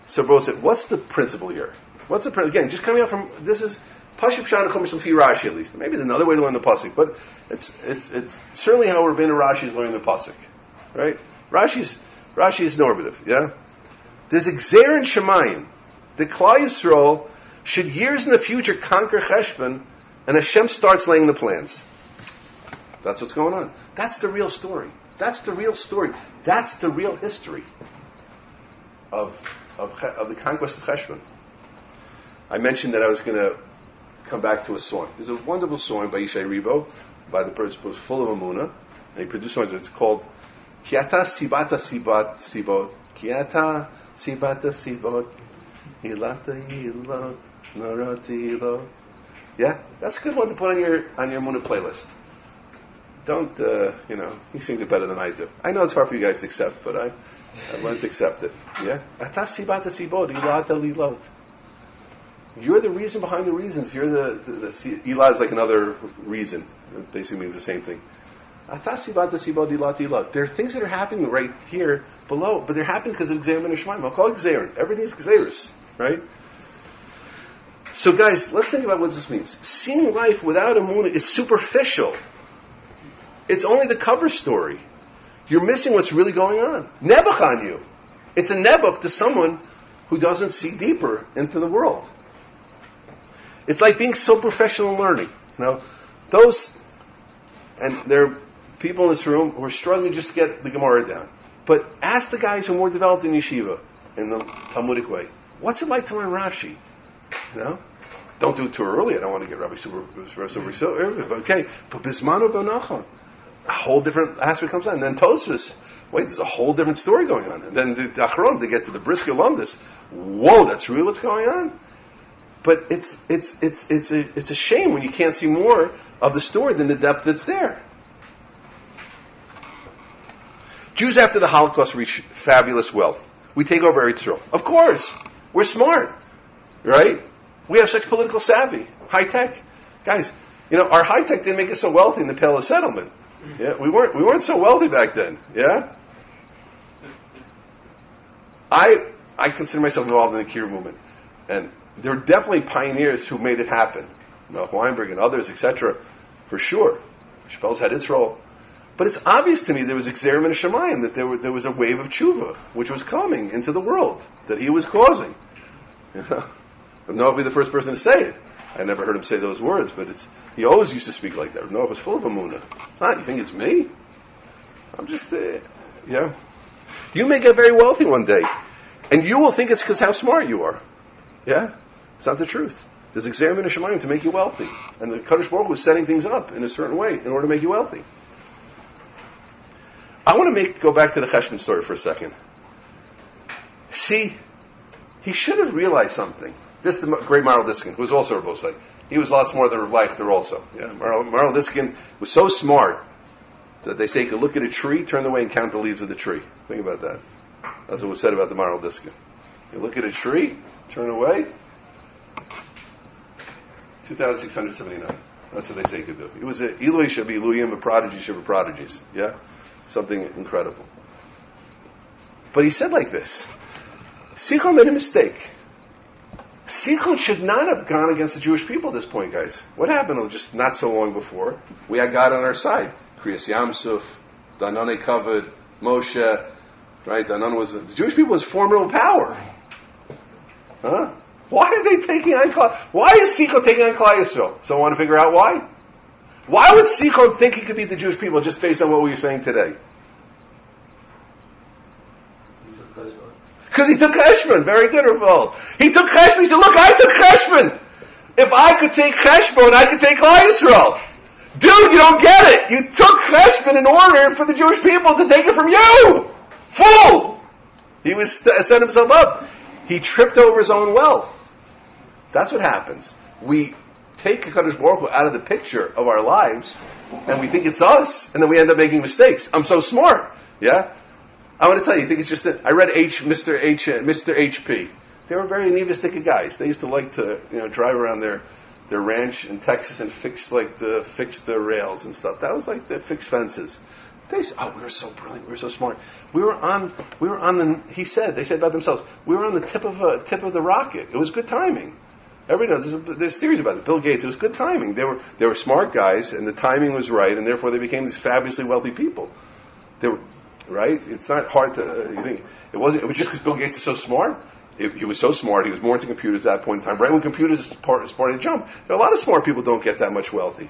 So, bro said, what's the principle here? What's the principle? Again, just coming out from, this is Pashup Shana Chumash L'fi Rashi at least. Maybe there's another way to learn the pasuk, but it's certainly how Rabbeinu Rashi is learning the pasuk, right? Rashi is normative, yeah. There's a Gzeir in Shemayim the Klal Yisrael should years in the future conquer Cheshbon, and Hashem starts laying the plans. That's what's going on. That's the real story. That's the real story. That's the real history of the conquest of Cheshbon. I mentioned that I was going to come back to a song. There's a wonderful song by Yishai Ribo, by the person who was full of Emuna, and he produced songs. It's called Kiata Sibata Sibat Sibot. Kiata Sibata Sibot. Hilata Hilo. Narati Hilo. Yeah? That's a good one to put on your Emuna playlist. Don't, he sings it better than I do. I know it's hard for you guys to accept, but I've learned to accept it. Yeah? Ata Sibata Sibot. Hilata Lilot. You're the reason behind the reasons. You're the Ilah is like another reason. It basically means the same thing. There are things that are happening right here below, but they're happening because of Gzerim and Shemaim. I'll call it Gzerim. Everything's Gzeris, right? So guys, let's think about what this means. Seeing life without Emuna is superficial. It's only the cover story. You're missing what's really going on. Nebuch on you. It's a nebuch to someone who doesn't see deeper into the world. It's like being so professional in learning. And there are people in this room who are struggling just to get the Gemara down. But ask the guys who are more developed in yeshiva, in the Talmudic way, what's it like to learn Rashi? Don't do it too early. I don't want to get Rabbi super early. But okay, but Bismano Bonachon, a whole different aspect comes on. And then Tosfos, wait, there's a whole different story going on. And then the Achron, they get to the Brisker Lumdis. Whoa, that's really what's going on? But it's a shame when you can't see more of the story than the depth that's there. Jews after the Holocaust reach fabulous wealth. We take over Eretz Yisrael. Of course, we're smart, right? We have such political savvy, high tech, guys. Our high tech didn't make us so wealthy in the Pale of Settlement. Yeah, we weren't so wealthy back then. Yeah, I consider myself involved in the Kibbutz movement, and there are definitely pioneers who made it happen. Weinberg and others, etc., for sure. Shapell's had its role. But it's obvious to me there was Gzerim and Shemayim, that there was a wave of tshuva, which was coming into the world, that he was causing. Noah would be the first person to say it. I never heard him say those words, but he always used to speak like that. Noah was full of Emuna. You think it's me? I'm just, yeah. You may get very wealthy one day, and you will think it's because how smart you are. Yeah? It's not the truth. There's Gzerim and Shemayim to make you wealthy. And the Kadosh Baruch Hu is setting things up in a certain way in order to make you wealthy. I want to go back to the Cheshbon story for a second. See, he should have realized something. This the great Maral Diskin, who was also a Rabosai. He was lots more than Rav Leichter also. Yeah? Maral Diskin was so smart that they say he could look at a tree, turn away, and count the leaves of the tree. Think about that. That's what was said about the Maral Diskin. You look at a tree, turn away. 2,679. That's what they say he could do. He was a Eloi Shabi Eluyim, a prodigy of prodigies. Yeah? Something incredible. But he said like this. Sichel made a mistake. Sichel should not have gone against the Jewish people at this point, guys. What happened just not so long before? We had God on our side. Kriyas Yamsuf, Danone covered, Moshe, right? The Jewish people was formidable power. Huh? Why are they taking on Klal? Why is Sichel taking on Klal Yisrael? So I want to figure out why. Why would Sichel think he could beat the Jewish people just based on what we were saying today? Because he took Cheshbon. Very good, Raval. He took Cheshbon. He said, look, I took Cheshbon. If I could take Cheshbon, I could take Klal Yisrael. Dude, you don't get it. You took Cheshbon in order for the Jewish people to take it from you. Fool! He was setting himself up. He tripped over his own wealth. That's what happens. We take HaKadosh Baruch Hu out of the picture of our lives, and we think it's us, and then we end up making mistakes. I'm so smart. Yeah? I want to tell you, I think it's just that I read Mr. HP. They were very nivistic guys. They used to like to, drive around their ranch in Texas and fix the rails and stuff. That was like the fixed fences. They said, we were so brilliant, we were so smart. They said about themselves, we were on the tip of the rocket. It was good timing. Everybody knows, there's theories about it. Bill Gates, it was good timing. They were smart guys, and the timing was right, and therefore they became these fabulously wealthy people. They were, right? It's not hard to, you think, it was just because Bill Gates is so smart. he was so smart. He was more into computers at that point in time. Right when computers started to jump, there are a lot of smart people who don't get that much wealth.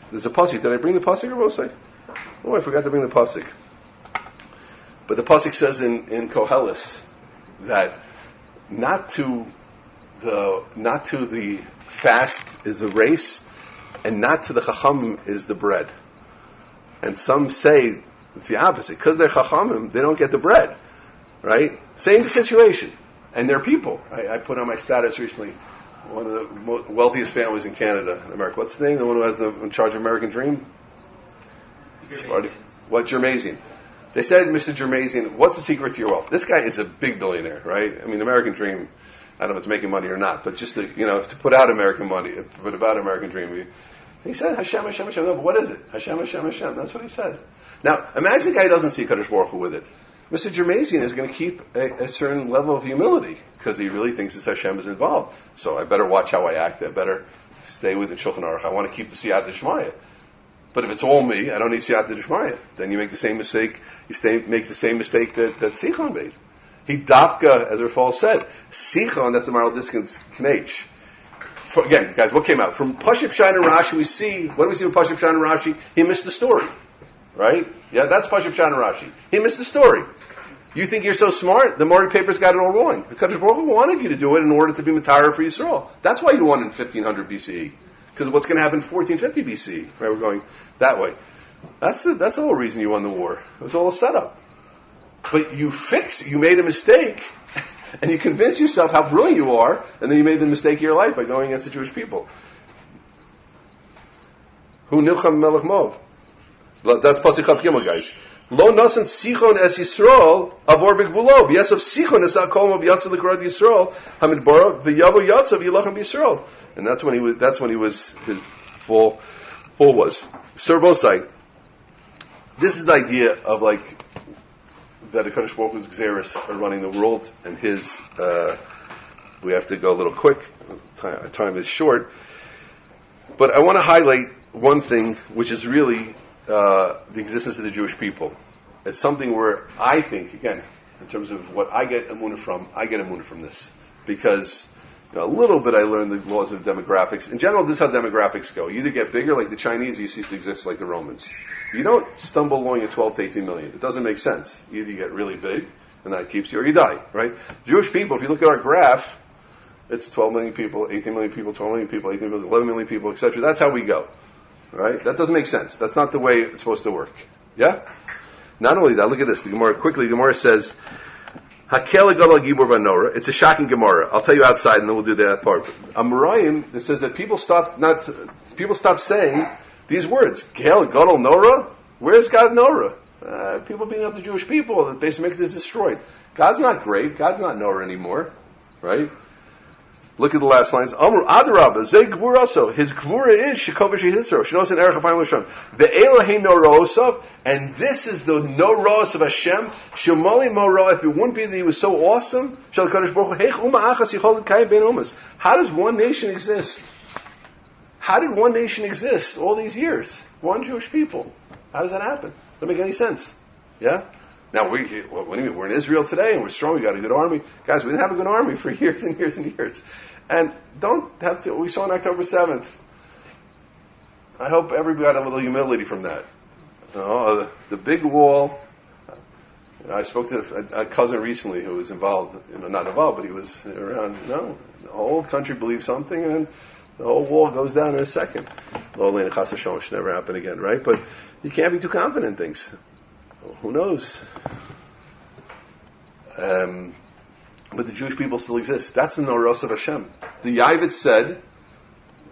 There's a pasuk. Did I bring the pasuk or Rosai? Oh, I forgot to bring the pasuk. But the pasuk says in Koheles that not to the fast is the race, and not to the chacham is the bread. And some say it's the opposite. Because they're chachamim, they don't get the bread. Right? Same situation. And they're people. I put on my status recently, one of the wealthiest families in Canada, in America. What's the name? The one who has in charge of American Dream? What, Germazian? They said, Mr. Germazian, what's the secret to your wealth? This guy is a big billionaire, right? I mean, American Dream, I don't know if it's making money or not, but just to put out American money, put about American Dream. He said, Hashem, Hashem, Hashem. No, but what is it? Hashem, Hashem, Hashem. That's what he said. Now, imagine the guy doesn't see Kadosh Baruch Hu with it. Mr. Germazian is going to keep a certain level of humility because he really thinks that Hashem is involved. So I better watch how I act. I better stay with the Shulchan Aruch. I want to keep the Siyata D'Shmaya. But if it's all me, I don't need Siyata D'Shmaya. Then you make the same mistake. Make the same mistake that Sichon made. He dapka, as Rafal said, Sichon. That's the Maral Diskin's Knech. Again, guys, what came out from Pashup Shine and Rashi? What do we see with Pashup Shine and Rashi? He missed the story, right? Yeah, that's Pashup Shine and Rashi. He missed the story. You think you're so smart? The Mori papers got it all wrong. The Kadosh Baruch Hu wanted you to do it in order to be Matara for Yisrael. That's why you won in 1500 BCE. Because what's going to happen in 1450 BCE? Right, we're going that way. That's the whole reason you won the war. It was all a setup. But you made a mistake, and you convince yourself how brilliant you are, and then you made the mistake of your life by going against the Jewish people. Hu nilcham melech Moav. That's Pasuk Chav Gimel, guys. Lo nasan Sichon es Yisrael avor begvulo. Yes, of Sichon es Akol Moav Yatzel L'Krad Yisrael Hamidbara v'Yavo Yatzav Yilachem Yisrael. And that's when he was his full was. Sir Bosai. This is the idea of that the Kadosh Baruch Hu's Gzeres are running the world, and his. We have to go a little quick. Time is short, but I want to highlight one thing, which is really the existence of the Jewish people. It's something where I think, again, in terms of what I get Emuna from this, because a little bit I learned the laws of demographics. In general, this is how demographics go. You either get bigger like the Chinese, or you cease to exist like the Romans. You don't stumble along at 12 to 18 million. It doesn't make sense. Either you get really big, and that keeps you, or you die, right? Jewish people, if you look at our graph, it's 12 million people, 18 million people, 12 million people, 18 million, 11 million people, etc. That's how we go, right? That doesn't make sense. That's not the way it's supposed to work. Yeah? Not only that, look at this. The Gemara says, Hakel Gadol Gibor Vanora. It's a shocking Gemara. I'll tell you outside, and then we'll do that part. Amarayim, it says that people stopped saying these words. Kel Gadol Nora. Where's God Nora? People being up to Jewish people. The base of Mikdash is destroyed. God's not great. God's not Nora anymore, right? Look at the last lines. Amr Adarabah Ze Gvura also. His Gvura is Shekovish Yisro. Shenos and Erech Hafayim L'Shem. The Elohim Norosav, and this is the Noros of Hashem. Shemali Moro. If it wouldn't be that He was so awesome, Shal Kadosh Baruch Hu. Heich Uma Achas Yichol Kayim Ben Umas. How does one nation exist? How did one nation exist all these years? One Jewish people. How does that happen? Doesn't make any sense. Yeah. Now what do you mean? We're in Israel today and we're strong. We got a good army, guys. We didn't have a good army for years and years and years. And don't have to. We saw on October 7th. I hope everybody got a little humility from that. The big wall. I spoke to a cousin recently who was involved. Not involved, but he was around. No, the whole country believes something, and the whole wall goes down in a second. Lo Chas Hashem should never happen again, right? But you can't be too confident in things. Who knows? But the Jewish people still exist. That's the Noros of Hashem. The Yavit said,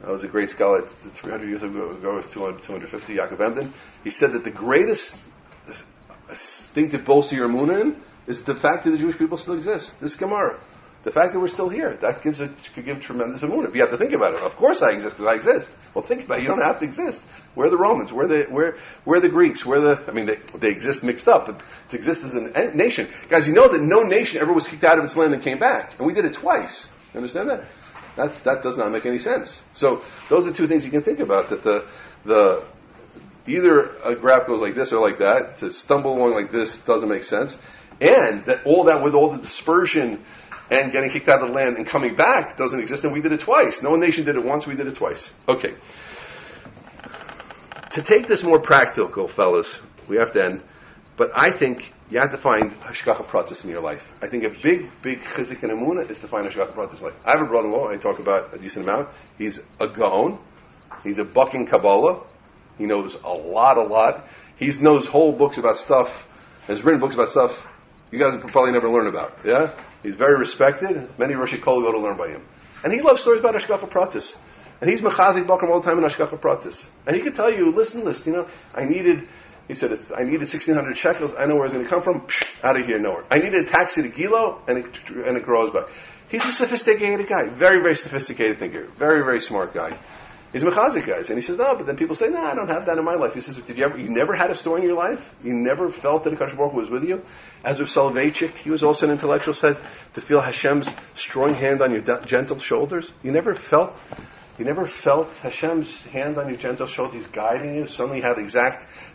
that was a great scholar 300 years ago, 250, Yaakov Emden. He said that the greatest thing to bolster your Emuna in is the fact that the Jewish people still exist. This Gemara. The fact that we're still here, that could give tremendous Emuna. But you have to think about it. Of course I exist because I exist. Well, think about it. You don't have to exist. Where are the Romans? Where are the Greeks? They exist mixed up, but to exist as a nation. Guys, you know that no nation ever was kicked out of its land and came back. And we did it twice. You understand that? That does not make any sense. So those are two things you can think about, that the either a graph goes like this or like that. To stumble along like this doesn't make sense. And that with all the dispersion and getting kicked out of the land and coming back doesn't exist, and we did it twice. No nation did it once, we did it twice. Okay. To take this more practical, fellas, we have to end, but I think you have to find hashgacha pratis in your life. I think a big chizik in Emuna is to find hashgacha pratis in life. I have a brother-in-law I talk about a decent amount. He's a gaon. He's a buck in Kabbalah. He knows a lot. He knows whole books about stuff, has written books about stuff you guys will probably never learn about. Yeah? He's very respected. Many Rosh Kol go to learn by him. And he loves stories about hashgacha pratis. And he's mechazik bakim all the time in hashgacha pratis. And he could tell you, listen, he said, I needed 1,600 shekels. I know where it's going to come from. Out of here, nowhere. I needed a taxi to Gilo, and it grows back. He's a sophisticated guy. Very, very sophisticated thinker. Very, very smart guy. He's a mechazik guy. And he says, no, but then people say, no, I don't have that in my life. He says, you never had a story in your life? You never felt that the Kadosh Baruch Hu was with you? As with Soloveitchik, he was also an intellectual, said, to feel Hashem's strong hand on your gentle shoulders. You never felt Hashem's hand on your gentle shoulder. He's guiding you. Suddenly you have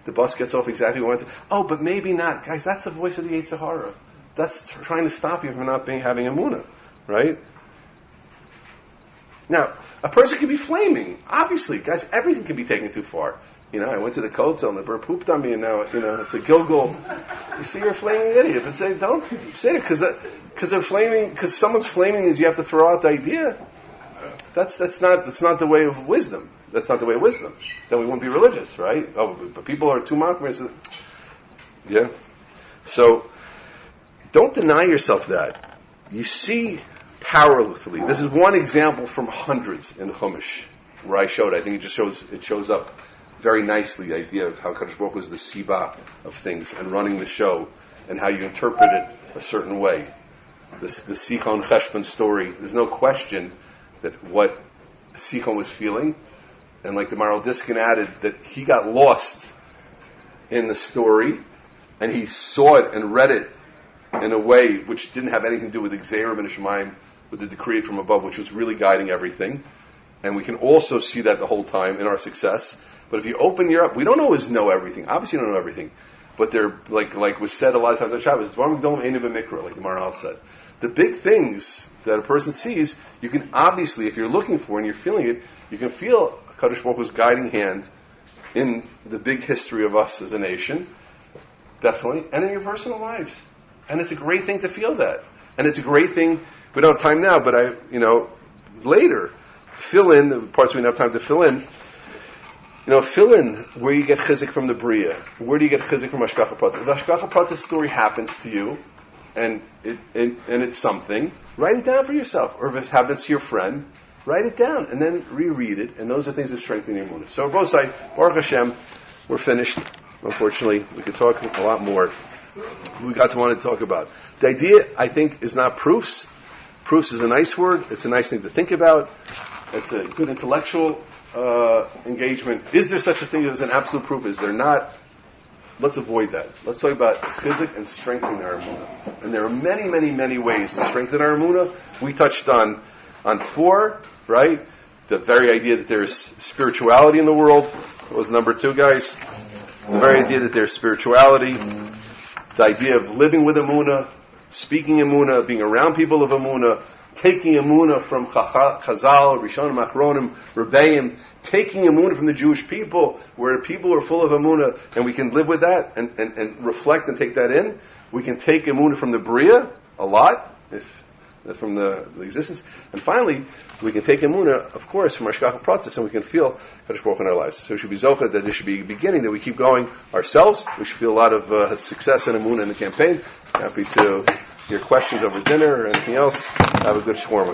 the bus gets off exactly where you want to. Oh, but maybe not. Guys, that's the voice of the Yetzer Hara. That's trying to stop you from not having Emuna. Right? Now, a person can be flaming. Obviously, guys, everything can be taken too far. I went to the kotel and the bird pooped on me, and now, it's a Gilgal. You see, you're a flaming idiot. But say, don't say it, because someone's flaming is you have to throw out the idea. That's not the way of wisdom. That's not the way of wisdom. Then we wouldn't be religious, right? Oh, but people are too mockers. Yeah. So, don't deny yourself that. You see powerfully. This is one example from hundreds in Chumash where I showed. I think it shows up very nicely, the idea of how Kadosh Baruch Hu is the siba of things and running the show and how you interpret it a certain way. The Sichon Cheshbon story, there's no question that what Sichon was feeling, and like the Maral Diskin added, that he got lost in the story, and he saw it and read it in a way which didn't have anything to do with the Gzeira ben Shemaim, with the decree from above, which was really guiding everything. And we can also see that the whole time in our success. But if you open your up, we don't always know everything. Obviously, you don't know everything. But they're, like was said a lot of times on Shabbos, Dvarim Gdolim Einu B'Mikra, like the Maral said. The big things that a person sees, you can obviously, if you're looking for and you're feeling it, you can feel Kadosh Baruch Hu's guiding hand in the big history of us as a nation, definitely, and in your personal lives. And it's a great thing to feel that. And it's a great thing, we don't have time now, but later, fill in the parts we don't have time to fill in. Fill in where you get chizik from the Bria. Where do you get chizik from Hashgacha Pratis? If the Hashgacha Pratis story happens to you, and it's something, write it down for yourself. Or if it happens to your friend, write it down and then reread it. And those are things that strengthen your Emuna. So both sides, Baruch Hashem, we're finished. Unfortunately, we could talk a lot more. We got to want to talk about. The idea, I think, is not proofs. Proofs is a nice word. It's a nice thing to think about. It's a good intellectual engagement. Is there such a thing as an absolute proof? Is there not? Let's avoid that. Let's talk about chizik and strengthening our Emuna. And there are many, many, many ways to strengthen our Emuna. We touched on 4, right? The very idea that there's spirituality in the world. What was number 2, guys? The very idea that there's spirituality. The idea of living with Emuna, speaking Emuna, being around people of Emuna, taking Emuna from Chazal, Rishonim, Achronim, Rabbeim, taking Emuna from the Jewish people, where people are full of Emuna, and we can live with that and reflect and take that in. We can take Emuna from the Bria, a lot, from the existence. And finally, we can take Emuna, of course, from Hashgacha Pratis, and we can feel Kadosh Baruch Hu in our lives. So it should be Zochah, that there should be a beginning, that we keep going ourselves. We should feel a lot of success in Emuna in the campaign. Happy to hear questions over dinner or anything else. Have a good shawarma.